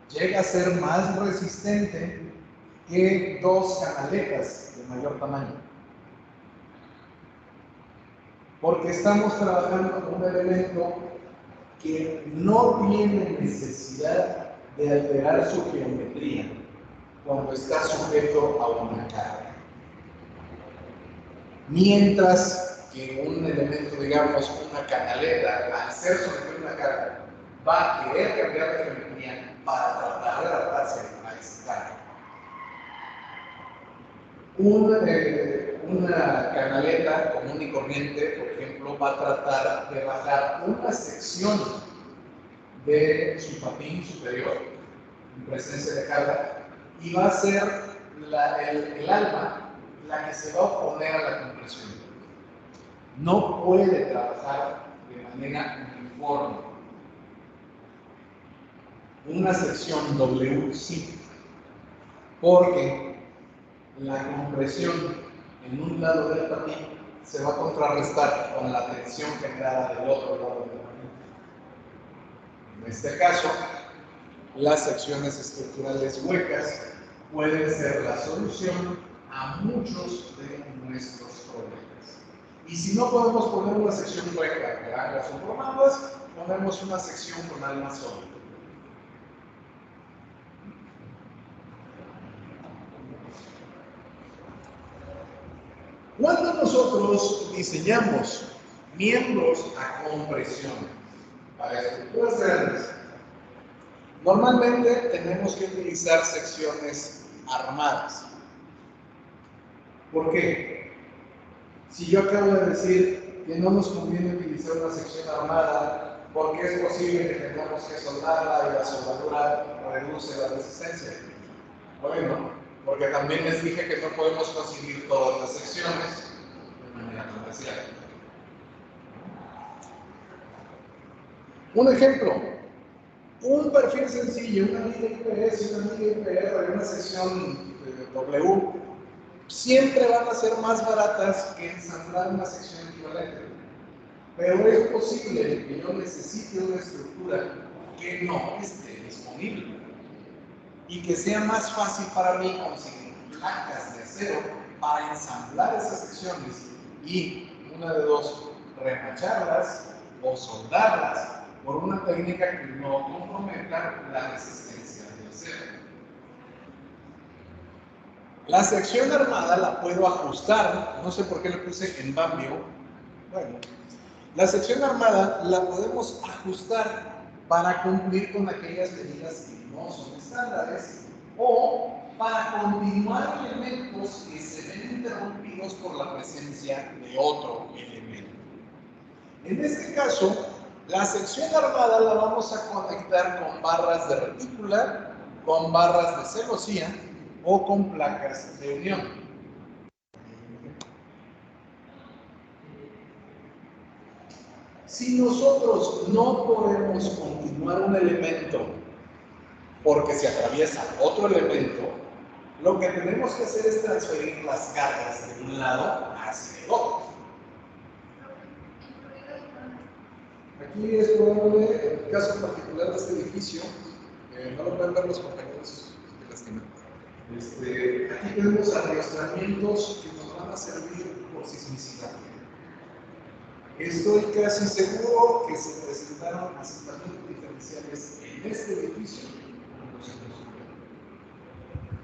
llega a ser más resistente que dos canaletas de mayor tamaño, porque estamos trabajando con un elemento que no tiene necesidad de alterar su geometría cuando está sujeto a una carga. Mientras que un elemento, digamos, una canaleta, al ser sometido a una carga, va a querer cambiar de geometría para tratar de adaptarse a esa carga. Una canaleta común y corriente, por ejemplo, va a tratar de bajar una sección de su patín superior en presencia de carga y va a ser el alma la que se va a oponer a la compresión. No puede trabajar de manera uniforme. Una sección W sí, porque la compresión en un lado del patín se va a contrarrestar con la tensión generada del otro lado del patín. En este caso, las secciones estructurales huecas pueden ser la solución a muchos de nuestros problemas. Y si no podemos poner una sección hueca que haga sus formadas, ponemos una sección con alma sólida. Cuando nosotros diseñamos miembros a compresión para estructuras grandes, normalmente tenemos que utilizar secciones armadas. ¿Por qué? Si yo acabo de decir que no nos conviene utilizar una sección armada porque es posible que tengamos que soldarla y la soldadura reduce la resistencia. Bueno, porque también les dije que no podemos conseguir todas las secciones de manera comercial. Un ejemplo, un perfil sencillo, una liga IPS, una liga IPR, una sección W, siempre van a ser más baratas que ensamblar una sección equivalente. Pero es posible que yo necesite una estructura que no esté disponible y que sea más fácil para mí conseguir placas de acero para ensamblar esas secciones y, una de dos, remacharlas o soldarlas por una técnica que no comprometa la resistencia del acero. La sección armada la puedo ajustar, no sé por qué le puse en cambio. Bueno, la sección armada la podemos ajustar para cumplir con aquellas medidas que no son estándares o para continuar elementos que se ven interrumpidos por la presencia de otro elemento. En este caso, la sección armada la vamos a conectar con barras de retícula, con barras de celosía o con placas de unión. Si nosotros no podemos continuar un elemento porque se atraviesa otro elemento, lo que tenemos que hacer es transferir las cargas de un lado hacia el otro. Aquí es probable, en el caso particular de este edificio, no lo pueden ver los compañeros de las tiendas. Aquí tenemos arrastramientos que nos van a servir por sismicidad. Estoy casi seguro que se presentaron asentamientos diferenciales en este edificio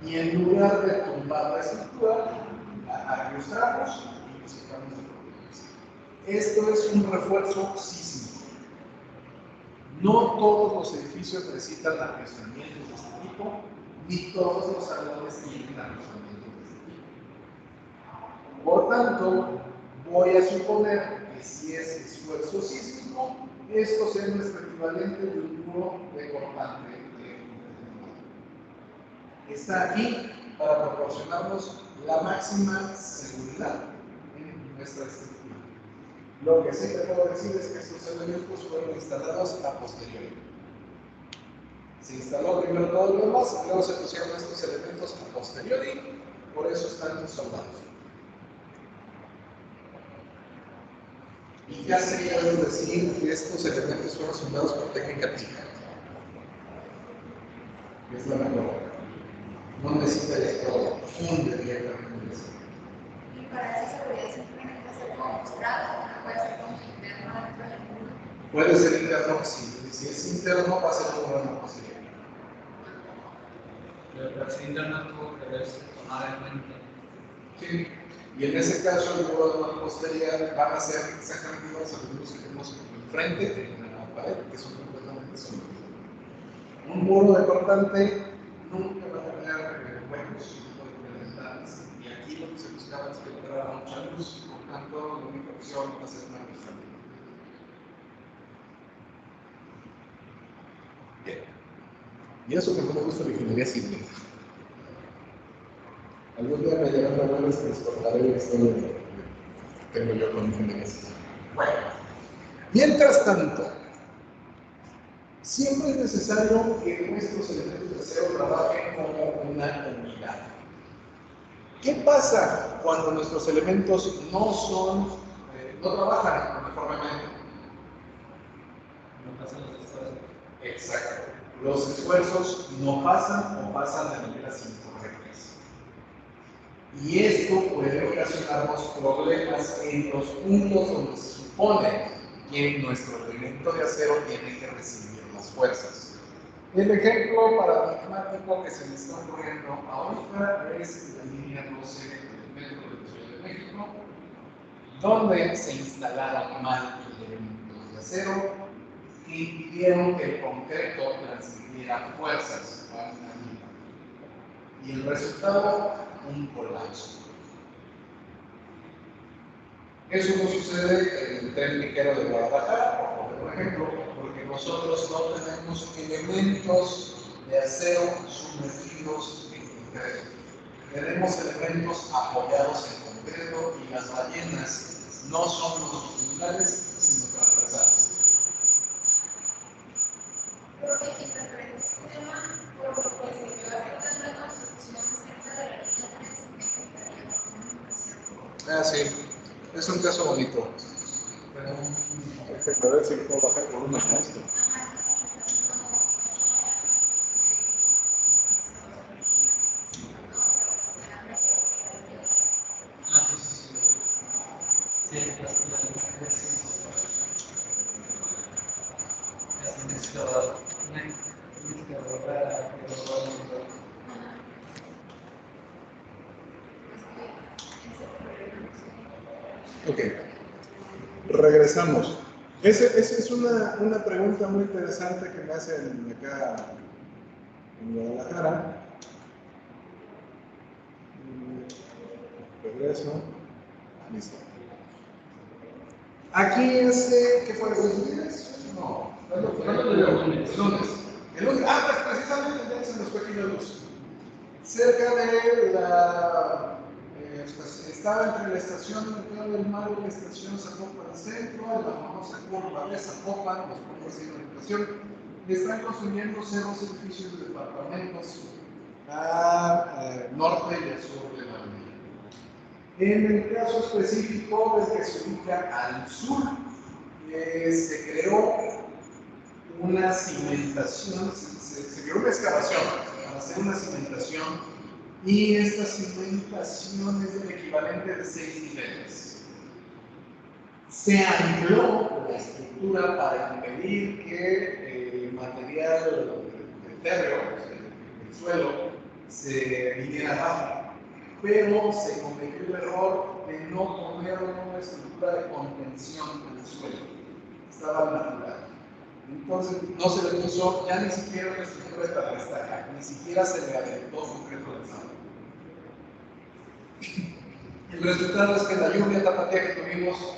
y en lugar de tumbar la estructura, la arrastramos y nos sacamos de problemas. Esto es un refuerzo sísmico. No todos los edificios necesitan arrastramientos de este tipo, ni todos los salones tienen arrastramientos de este tipo. Por tanto, voy a suponer que si es esfuerzo sísmico, esto sea nuestro equivalente de un muro de cortante de está aquí para proporcionarnos la máxima seguridad en nuestra estructura. Lo que sí te puedo decir es que estos elementos fueron instalados a posteriori. Se instaló primero todo lo demás, y luego se pusieron estos elementos a posteriori, por eso están soldados. Y ya se puede decir que estos elementos fueron soldados por técnica TIG. Es la mejor. No necesita electrodo, funde directamente en eso. Y para esa seguridad simplemente hacer como mostrado, no puede ser como interno dentro del muro. Puede ser interno, sí. Si es interno, va a ser un programa posible. Pero si interno tuvo que verse tomar en cuenta. Sí. Y en ese caso, el muro de mampostería van a ser exactamente iguales a los muros que tenemos enfrente, en la pared, que son completamente sólidos. Un muro de cortante nunca va a tener huecos o ventanas. Y aquí lo que se buscaba es que entrara mucha luz, por tanto, la única opción va a ser una ventana. Bien. Y eso que no me gusta la ingeniería civil. Algún día me llegan a ver que les contaré la historia que tengo yo con ingeniería civil. Bueno, mientras tanto, siempre es necesario que nuestros elementos de acero trabajen como una unidad. ¿Qué pasa cuando nuestros elementos no trabajan uniformemente? No pasan los esfuerzos. Exacto. Los esfuerzos no pasan o pasan de maneras incorrectas. Y esto puede ocasionarnos problemas en los puntos donde se supone que nuestro elemento de acero tiene que recibir las fuerzas. El ejemplo paradigmático que se me está ocurriendo ahorita es la línea 12 del metro de la Ciudad de México, donde se instalaron mal elementos de acero que impidieron que el concreto transmitiera fuerzas a una línea. Y el resultado, un colapso. Eso no sucede en el tren ligero de Guadalajara, por ejemplo, porque nosotros no tenemos elementos de acero sumergidos en concreto. Tenemos elementos apoyados en concreto y las ballenas no son longitudinales, sino transversales. Pero que interprete este tema por lo que se lleva a la construcción cerca de la línea 3 de comunicación. Ah, sí, es un caso bonito. A ver si puedo bajar por una esto. Ok, regresamos. Esa es una pregunta muy interesante que me hacen acá en Guadalajara. Regreso. Listo. Aquí ¿qué fue? ¿El lunes? No, el lunes. El lunes. Ah, pues precisamente ya se nos fue aquí la luz. Cerca de la... estaba entre la estación Mercado del Mar y la estación Zapopan Centro, la famosa curva de Zapopan, los ponemos en la estación, y están construyendo nuevos edificios de departamentos al norte y al sur de la avenida. En el caso específico del que se ubica al sur, se creó una cimentación, se creó una excavación para hacer una cimentación, y esta cimentación es del equivalente de 6 niveles. Se amplió la estructura para impedir que el material férreo, el suelo, se viniera abajo. Pero se cometió el error de no poner una estructura de contención en el suelo. Estaba natural. Entonces no se le puso ya ni siquiera una estructura de tablestaca, ni siquiera se le aventó concreto de sal. El resultado es que la lluvia tapatía que tuvimos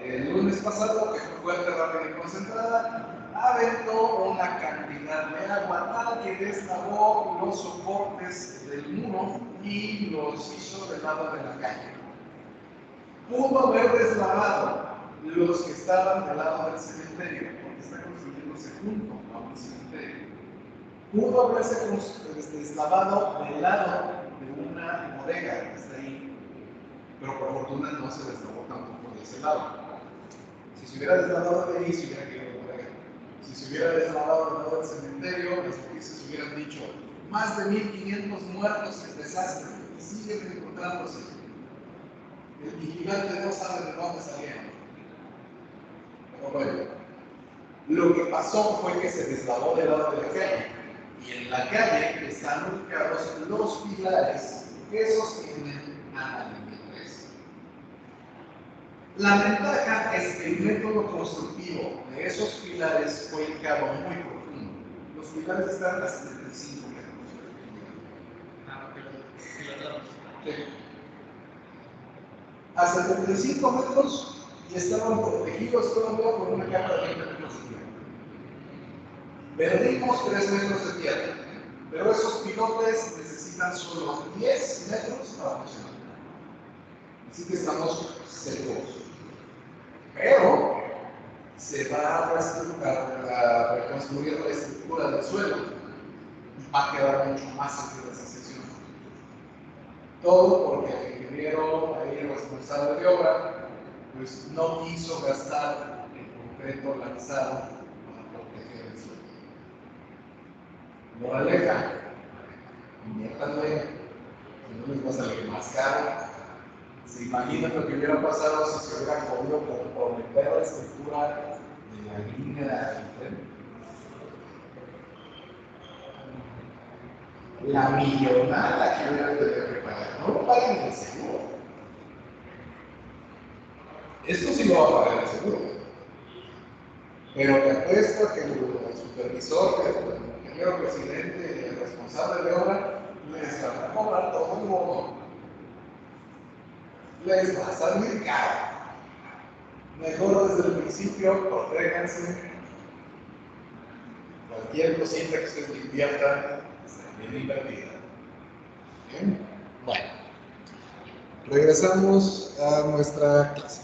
el lunes pasado, que fue fuerte, rápida y concentrada, aventó una cantidad de agua tal que deslavó los soportes del muro y los hizo del lado de la calle. Pudo haber deslavado los que estaban del lado del cementerio, porque está construyéndose junto a un cementerio. Pudo haberse deslavado del lado de una bodega que está ahí, pero por fortuna no se deslavó tampoco de ese lado. Si se hubiera deslavado de ahí, se hubiera quedado en bodega. Si se hubiera deslavado del lado del cementerio, las noticias hubieran dicho más de 1,500 muertos en desastre y siguen encontrándose. El vigilante no sabe de dónde salieron. Pero bueno, lo que pasó fue que se deslavó del lado de la calle. Y en la calle están ubicados los pilares que sostienen a la línea 3. La ventaja es que el método constructivo de esos pilares fue en cabo muy profundo. Los pilares están a 75 metros. Sí. A 75 metros y estaban protegidos todavía por una capa de 20 metros de tierra. Perdimos 3 metros de tierra, pero esos pilotes necesitan solo 10 metros para funcionar. Así que estamos seguros. Pero se va a reconstruir la estructura del suelo y va a quedar mucho más segura esa sección. Todo porque el ingeniero, ahí responsable de obra, pues no quiso gastar el concreto lanzado para proteger el suelo. Moraleja, inviértanle, que no les va a salir más caro. ¿Se imaginan lo que hubiera pasado si se hubiera podido comprometer la estructura de la línea del tren? La millonada que hubieran tenido que pagar. No lo paguen el seguro. Esto sí lo va a pagar el seguro. Pero te apuesto que el supervisor, el ingeniero presidente y el responsable de obra les van a cobrar todo el mundo. Les va a salir caro. Mejor desde el principio, protéjanse. Cualquier cosita que usted invierta está bien invertida. Bien, bueno. Regresamos a nuestra clase.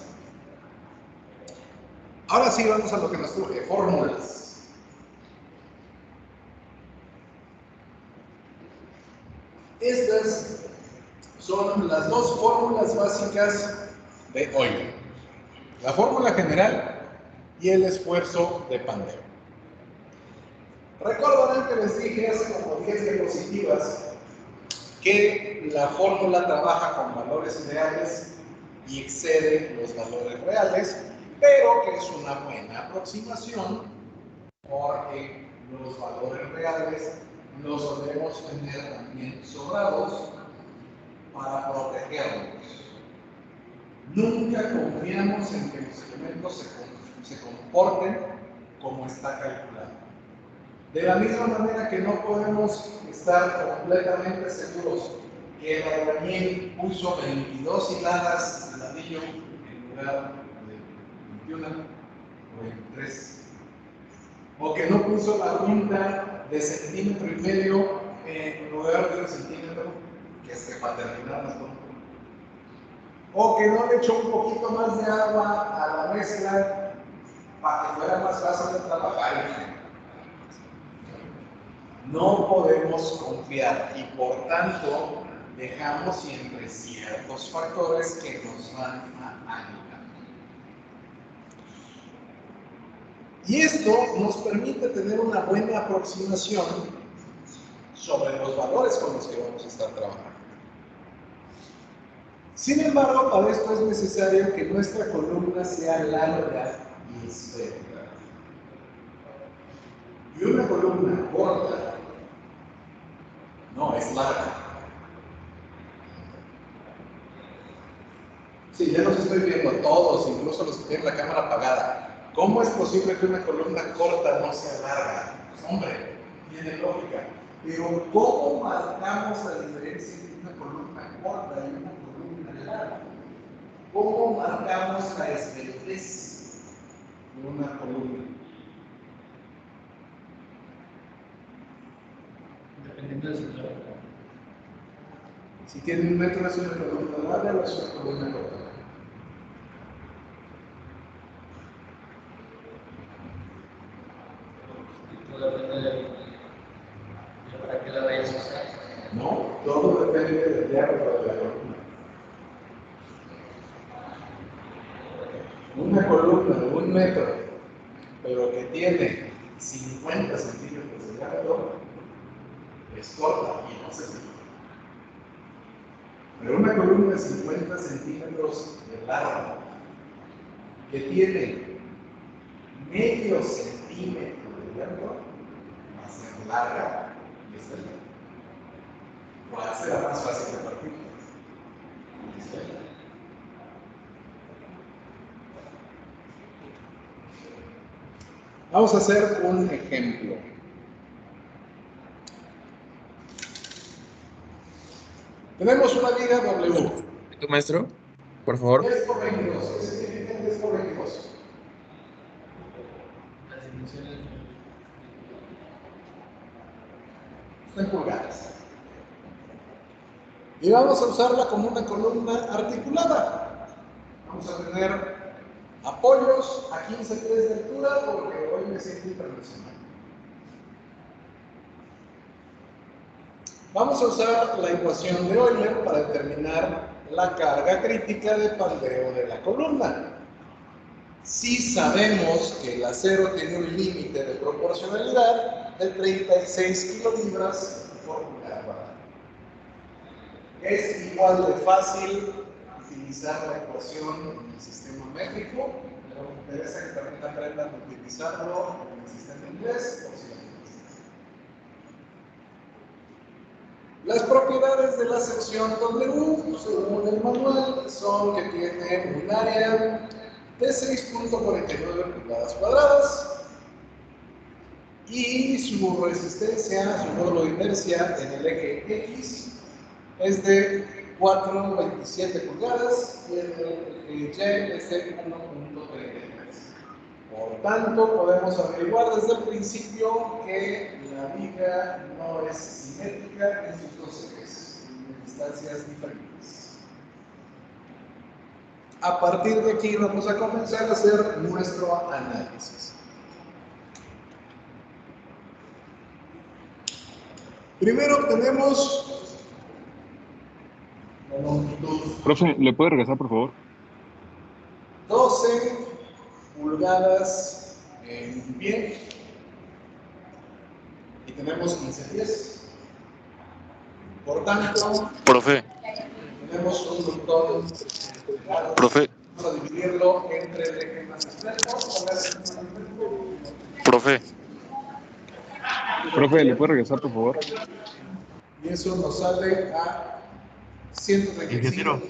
Ahora sí vamos a lo que nos surge, fórmulas. Estas son las dos fórmulas básicas de Euler. la fórmula general y el esfuerzo de Pandeo. Recordarán que les dije hace como 10 diapositivas que la fórmula trabaja con valores reales y excede los valores reales, pero que es una buena aproximación porque los valores reales los solemos tener también sobrados para protegerlos. Nunca confiamos en que los elementos se comporten como está calculado. De la misma manera que no podemos estar completamente seguros que el albañil puso 22 hiladas de ladrillo en lugar de 21 o 23, o que no puso la punta de 1,5 centímetros en lugar de 1 centímetro, que es para terminar las puntas, o que no le echó un poquito más de agua a la mezcla para que fuera más fácil de trabajar. No podemos confiar y por tanto dejamos siempre ciertos factores que nos van a ayudar. Y esto nos permite tener una buena aproximación sobre los valores con los que vamos a estar trabajando. Sin embargo, para esto es necesario que nuestra columna sea larga y esférica. Y una columna corta no es larga. Sí, ya los estoy viendo a todos, incluso los que tienen la cámara apagada. ¿Cómo es posible que una columna corta no sea larga? Pues, hombre, tiene lógica. Pero ¿cómo marcamos la diferencia entre una columna corta y una columna larga? ¿Cómo marcamos la esbeltez de una columna? Dependiendo de su largo. Si tiene 1 metro es una columna larga o es una columna corta. Depende de para qué la vayas a usar. No, todo depende del diámetro de la columna. Una columna de 1 metro, pero que tiene 50 centímetros de diámetro, es corta y no se siente. Pero una columna de 50 centímetros de largo, que tiene medio centímetro de diámetro, va a ser larga y esbelta. ¿Cuál será más fácil de partir? Esbelta. Vamos a hacer un ejemplo. Tenemos una viga W. ¿Tu maestro? Por favor. 10 por 22. ¿Qué significa 10 por 22? Las dimensiones Está en pulgadas. Y vamos a usarla como una columna articulada. Vamos a tener apoyos a 15.3 de altura porque hoy me siento internacional. Vamos a usar la ecuación de Euler para determinar la carga crítica de Pandeo de la columna. Si sabemos que el acero tiene un límite de proporcionalidad de 36 kilolibras por pulgada cuadrada. Es igual de fácil utilizar la ecuación en el sistema métrico, pero me interesa que también aprendan a utilizarlo en el sistema inglés, por si lo necesitan. Las propiedades de la sección W, según el manual, son que tiene un área de 6.49 pulgadas cuadradas y su resistencia, su módulo de inercia en el eje X es de 4.27 pulgadas y en el eje Y es de 1.33. Por tanto, podemos averiguar desde el principio que la viga no es simétrica en sus dos ejes, en distancias diferentes. A partir de aquí vamos a comenzar a hacer nuestro análisis. Primero obtenemos la longitud. Profe, ¿le puede regresar, por favor? 12 pulgadas en pie y tenemos 15 pies. Por tanto, Profe, tenemos un montón. profe, Vamos a dividirlo entre el eje más externo. profe, Profe, ¿le puede regresar, por favor? Y eso nos sale a 135. Ingeniero.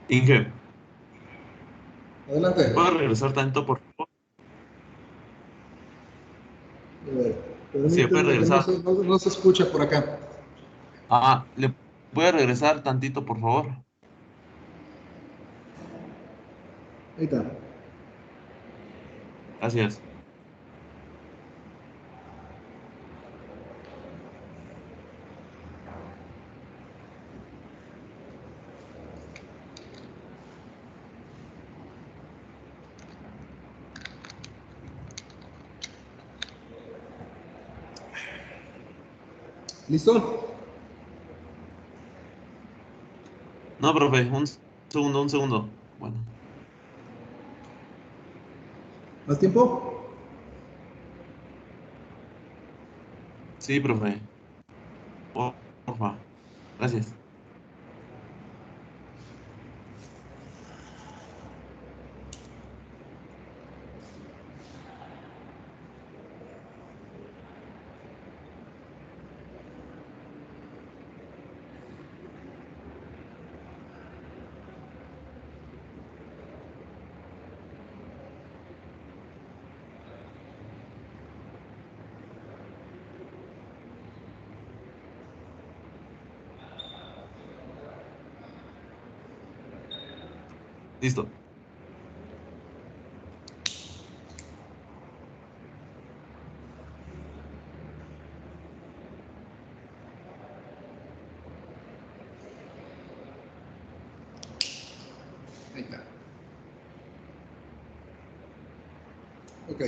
Inge, Adelante. ¿puedo regresar tanto, por favor? A ver, Sí, puede permíteme, regresar. no se escucha por acá. ¿Le puede regresar tantito, por favor? Ahí está. Gracias. ¿Listo? No, profe, un segundo, un segundo. Bueno, ¿Más tiempo? sí, profe. Porfa. Gracias. Listo. Ahí está. Ok.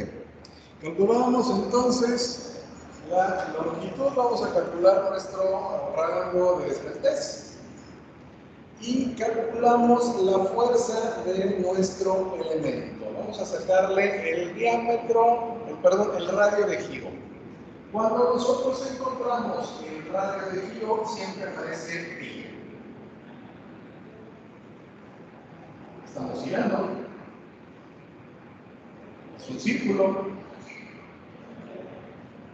Calculamos entonces la longitud. Vamos a calcular nuestro rango de esbeltez. Y calculamos la fuerza de nuestro elemento. Vamos a sacarle el diámetro, el radio de giro. Cuando nosotros encontramos el radio de giro, siempre aparece pi. Estamos girando. Es un círculo.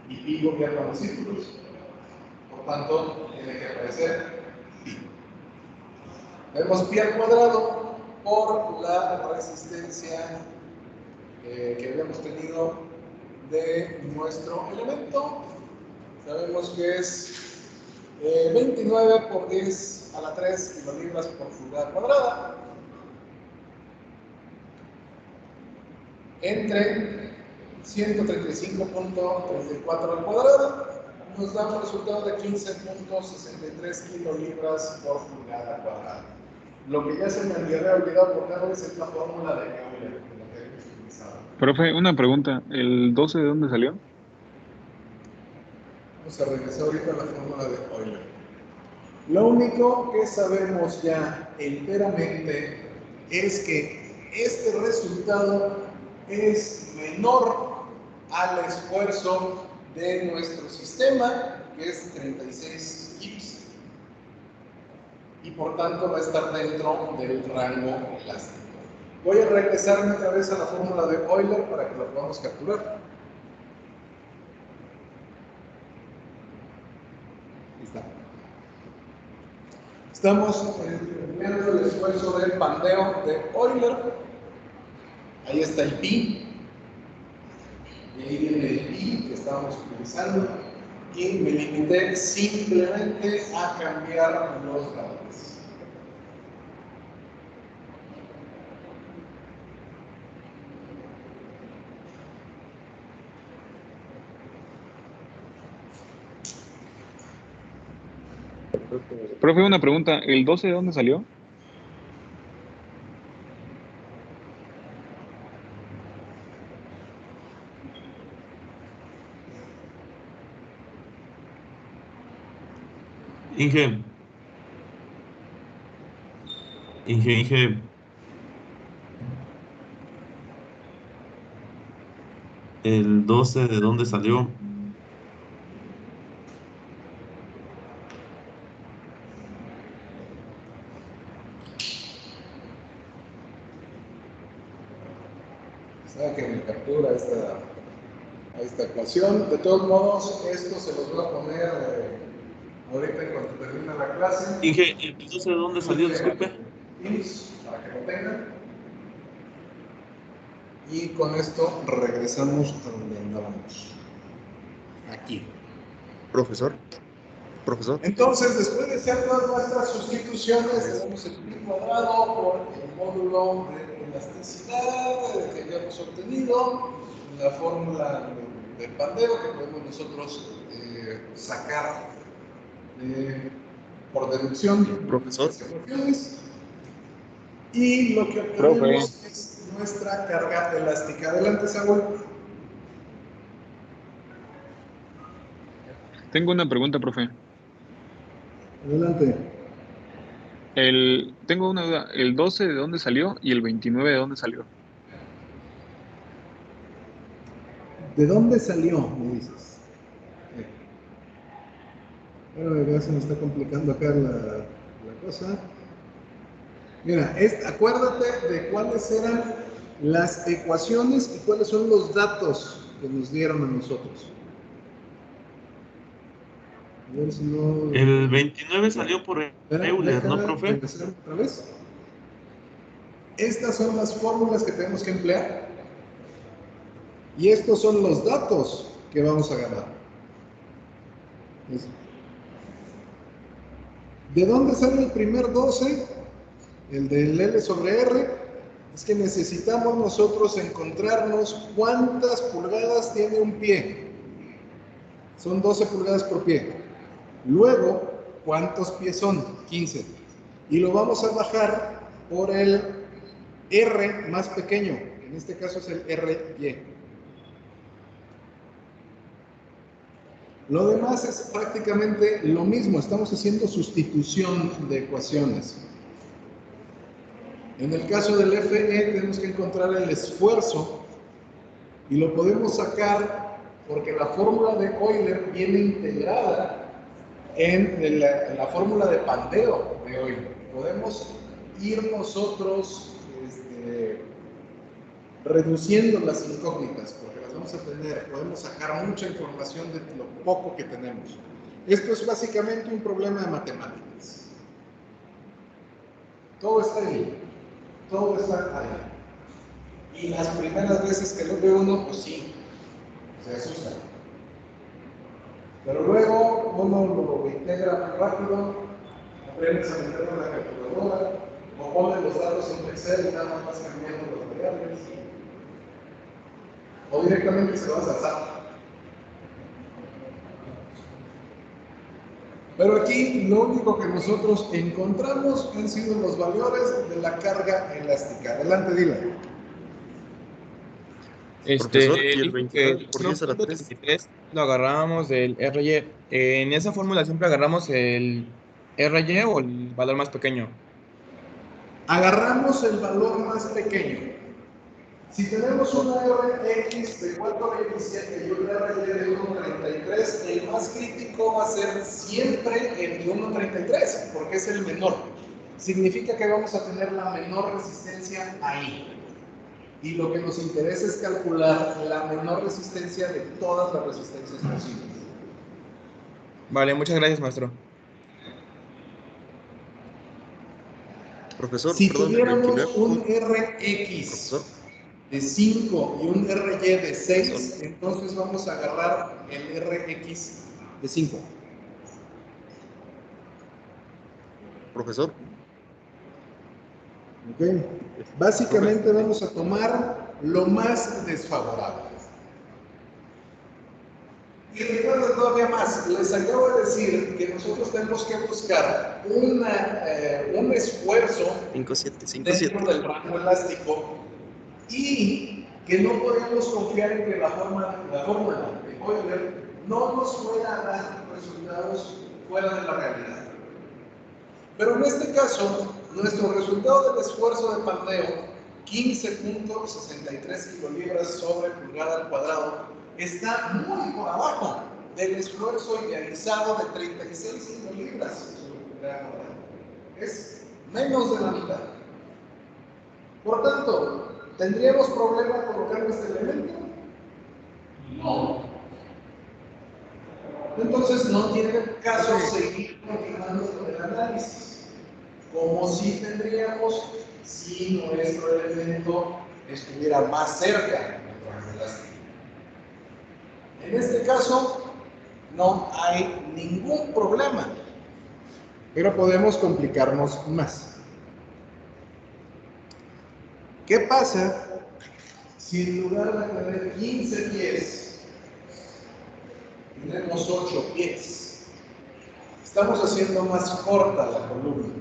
Y pi gobierna los círculos. Por tanto, tiene que aparecer pi. Vemos pi al cuadrado por la resistencia que habíamos tenido de nuestro elemento. Sabemos que es 29 por 10 a la 3 kilolibras por pulgada cuadrada. Entre 135.34 al cuadrado nos da un resultado de 15.63 kilolibras por pulgada cuadrada. Lo que ya se me había olvidado ponerles es la fórmula de Euler, que hemos utilizado. Profe, una pregunta. ¿El 12 de dónde salió? Vamos a regresar ahorita a la fórmula de Euler. Lo único que sabemos ya enteramente es que este resultado es menor al esfuerzo de nuestro sistema, que es 36 gips, y por tanto va a estar dentro del rango elástico. Voy a regresarme otra vez a la fórmula de Euler para que lo podamos capturar. Ahí está. Estamos viendo el esfuerzo del pandeo de Euler. Ahí está el pi. Y ahí viene el pi que estábamos utilizando. Y me limité simplemente a cambiar los valores. Profe, una pregunta. ¿El 12 de dónde salió? Inge. El 12, ¿de dónde salió? Saben que me captura esta ecuación. De todos modos, esto se los voy a poner ahorita en cuanto termine la clase. Inge, ¿el 12 de dónde salió? Disculpe. Teams, para que lo tengan. Y con esto regresamos a donde andábamos. Aquí. Profesor. Entonces, después de hacer todas nuestras sustituciones, tenemos el pi cuadrado por el módulo de elasticidad que ya hemos obtenido, la fórmula de Pandeo que podemos nosotros sacar por deducción. Profesor. Y lo que obtenemos es nuestra carga elástica. Adelante, Saúl. Tengo una pregunta, profe. Adelante. Tengo una duda. ¿El 12 de dónde salió y el 29 de dónde salió? ¿De dónde salió? Me dices. Bueno, ya se me está complicando acá la cosa. Mira, acuérdate de cuáles eran las ecuaciones y cuáles son los datos que nos dieron a nosotros. A ver si no... El 29 salió por Euler, ¿no, profe? Empezar otra vez. Estas son las fórmulas que tenemos que emplear. Y estos son los datos que vamos a ganar. ¿De dónde sale el primer 12? El del L sobre R. Es que necesitamos nosotros encontrarnos cuántas pulgadas tiene un pie. Son 12 pulgadas por pie. Luego, ¿cuántos pies son? 15. Y lo vamos a bajar por el R más pequeño. En este caso es el RY. Lo demás es prácticamente lo mismo. Estamos haciendo sustitución de ecuaciones. En el caso del FE tenemos que encontrar el esfuerzo y lo podemos sacar porque la fórmula de Euler viene integrada en la fórmula de Pandeo de Euler. Podemos ir nosotros reduciendo las incógnitas porque las vamos a tener, podemos sacar mucha información de lo poco que tenemos. Esto es básicamente un problema de matemáticas. Todo está ahí. Todo está ahí. Y las primeras veces que lo ve uno, pues sí, se asusta. Pero luego uno lo integra más rápido, aprendes a meterlo en la calculadora, o pones los datos en Excel y nada más vas cambiando los variables. O directamente se lo vas a SAP. Pero aquí lo único que nosotros encontramos han sido los valores de la carga elástica. Adelante, dile. Profesor, y el 29 por 10 a la 3. 23 lo agarrábamos del RY. En esa fórmula siempre agarramos el RY o el valor más pequeño. Agarramos el valor más pequeño. Si tenemos una RX de 4.27 y un RY de 1.33, el más crítico va a ser siempre el de 1.33, porque es el menor. Significa que vamos a tener la menor resistencia ahí. Y lo que nos interesa es calcular la menor resistencia de todas las resistencias posibles. Vale, muchas gracias, maestro. Profesor, Si perdón, el tuviéramos 29. un RX Profesor. de 5 y un RY de 6, entonces vamos a agarrar el RX de 5. Profesor. ¿Okay? Básicamente vamos a tomar lo más desfavorable. Y recuerden todavía más, les acabo de decir que nosotros tenemos que buscar un esfuerzo 5.7, dentro del rango elástico y que no podemos confiar en que la fórmula de Euler no nos fuera a dar resultados fuera de la realidad. Pero en este caso, nuestro resultado del esfuerzo de Pandeo 15.63 kilolibras sobre pulgada al cuadrado, está muy por abajo del esfuerzo idealizado de 36 kilolibras sobre pulgada al cuadrado. Es menos de la mitad. Por tanto, ¿tendríamos problema colocando este elemento? No. Entonces no tiene caso seguir continuando con el análisis, como si tendríamos si nuestro elemento estuviera más cerca de nuestro ángulo elástico. En este caso no hay ningún problema, pero podemos complicarnos más. ¿Qué pasa si en lugar de tener 15 pies, tenemos 8 pies? Estamos haciendo más corta la columna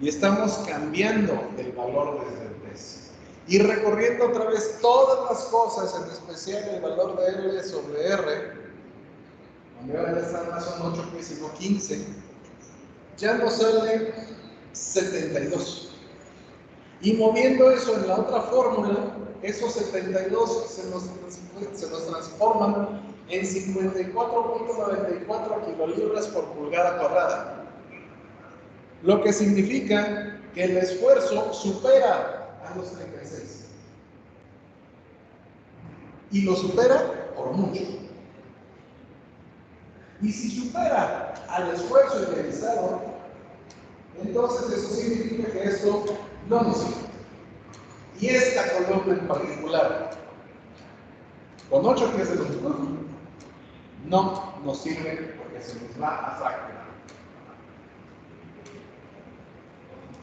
y estamos cambiando el valor desde el peso. Y recorriendo otra vez todas las cosas, en especial el valor de L sobre R, donde ahora ya más son 8 pies y no 15, ya nos sale 72. Y moviendo eso en la otra fórmula, esos 72 se nos transforman en 54.94 kilolibras por pulgada cuadrada. Lo que significa que el esfuerzo supera a los 36. Y lo supera por mucho. Y si supera al esfuerzo idealizado, entonces eso significa que esto no nos sirve. Y esta columna en particular, con 8 pies de longitud, no nos sirve porque se nos va a fracturar.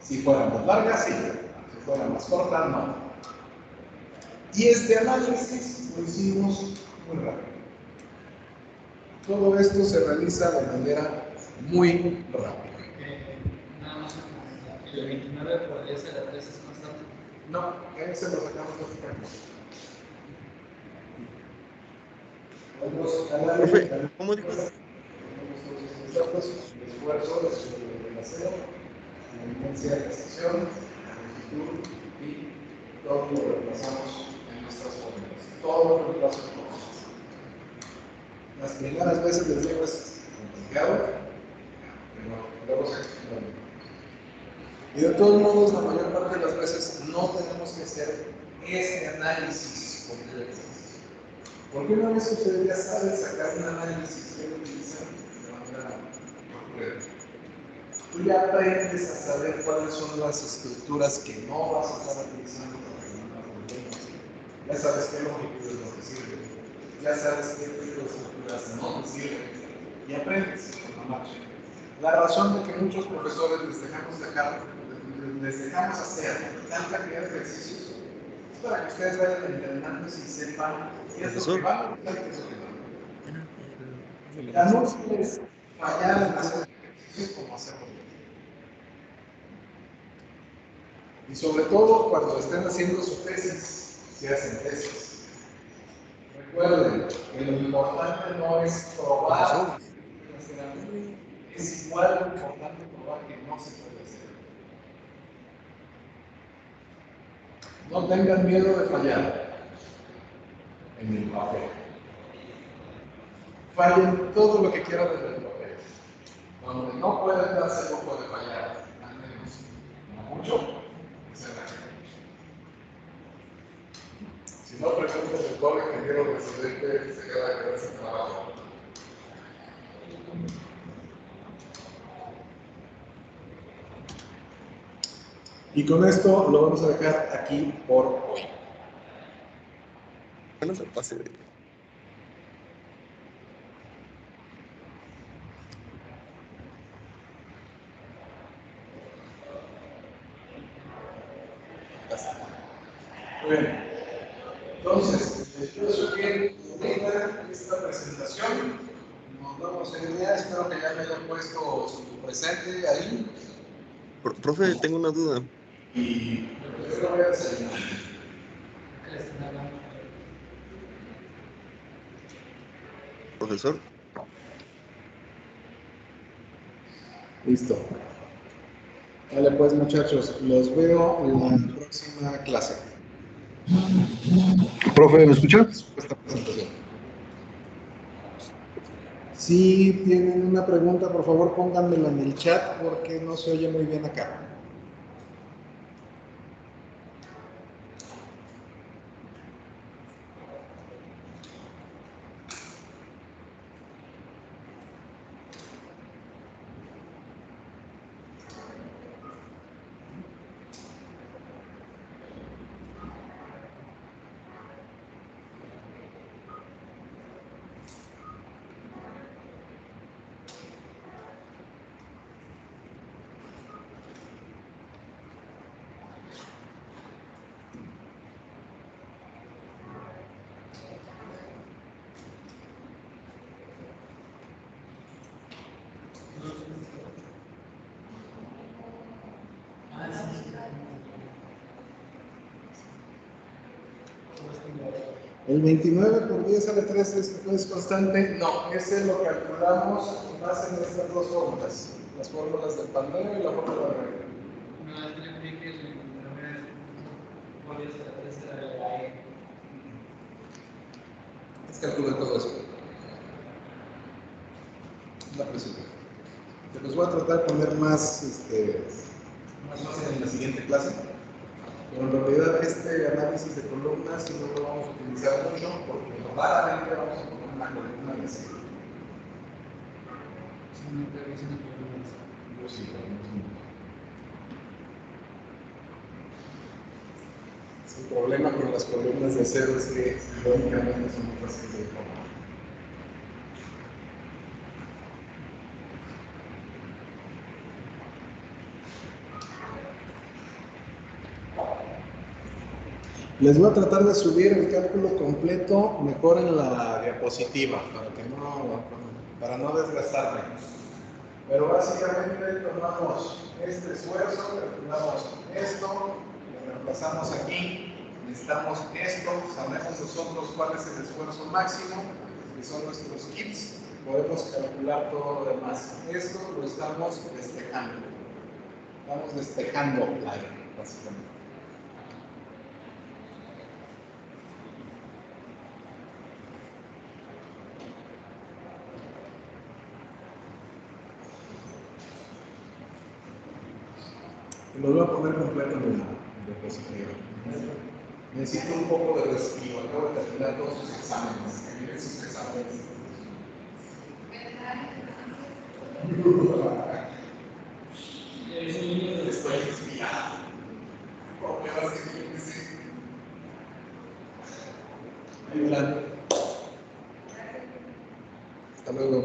Si fuera más larga, sí. Si fuera más corta, no. Y este análisis lo hicimos muy rápido. Todo esto se realiza de manera muy rápida. Nada más el 29 podría ser a 3 es constante. No, ese lo sacamos lógicamente. Profe, ¿cómo dijo? El esfuerzo del acero, la intensidad de la estación, la longitud y todo lo reemplazamos en nuestras fórmulas. Todo lo reemplazamos. Las primeras veces les digo es complicado, pero luego se explica. Y de todos modos, la mayor parte de las veces no tenemos que hacer este análisis completo. Porque una vez que ustedes ya saben sacar un análisis que lo utilizan de manera concreta, tú ya aprendes a saber cuáles son las estructuras que no vas a estar utilizando para resolver problemas. Ya sabes qué longitudes no te sirven, ya sabes qué tipo de estructuras no te sirven, y aprendes con la marcha. La razón de que muchos profesores les dejamos hacer tanta cantidad de ejercicios es para que ustedes vayan entrenando y sepan qué es lo que van a usar y qué es lo que no. La no es fallar en hacer ejercicios como hacerlo bien. Y sobre todo cuando estén haciendo su tesis, si hacen tesis. Recuerden que lo importante no es probar, es igual importante probar que no se puede hacer. No tengan miedo de fallar en el papel. Fallen todo lo que quieran desde el papel. Donde no pueden hacerlo, puede fallar. Al menos, no mucho, se la gente. Si no, pregunten de todo ingeniero residente se queda a quedar sin trabajo. Y con esto lo vamos a dejar aquí por hoy. No se pase de... Muy bien. Entonces, yo sugiero que esta presentación nos damos en idea. Espero que ya me hayan puesto su presente ahí. Profe, tengo una duda. Y yo lo voy a enseñar. Profesor. Listo. Vale, pues muchachos, los veo en la próxima clase. Profe, ¿me escucha? Esta presentación. Si tienen una pregunta, por favor pónganmela en el chat porque no se oye muy bien acá. El 29 por 10 a la 3 es constante. No, ese lo calculamos en base en estas dos fórmulas. Las fórmulas del pandero y la fórmula de regla. No, entendí que el 29 por 10 a la 3 era el aire. Es calculo todo eso. La presión. Te los voy a tratar de poner más fácil en la siguiente clase. Pero en realidad este análisis de columnas no lo vamos a utilizar mucho porque raramente vamos a poner una columna de así. Yo sí, pero no es mucho. El problema con las columnas de acero es que lógicamente son muy fáciles de formar. Les voy a tratar de subir el cálculo completo mejor en la diapositiva para no desgastarme. Pero básicamente tomamos este esfuerzo, calculamos esto, lo reemplazamos aquí, necesitamos esto, sabemos nosotros cuál es el esfuerzo máximo, que son nuestros kits, podemos calcular todo lo demás. Esto lo estamos despejando. Estamos despejando aire, básicamente. Lo voy a poner completo en la diapositiva. Necesito un poco de respiro. Acabo de terminar todos sus exámenes. Miren sus exámenes. Estoy inspirado. ¿Cómo me vas a decir? Adelante. Hasta luego.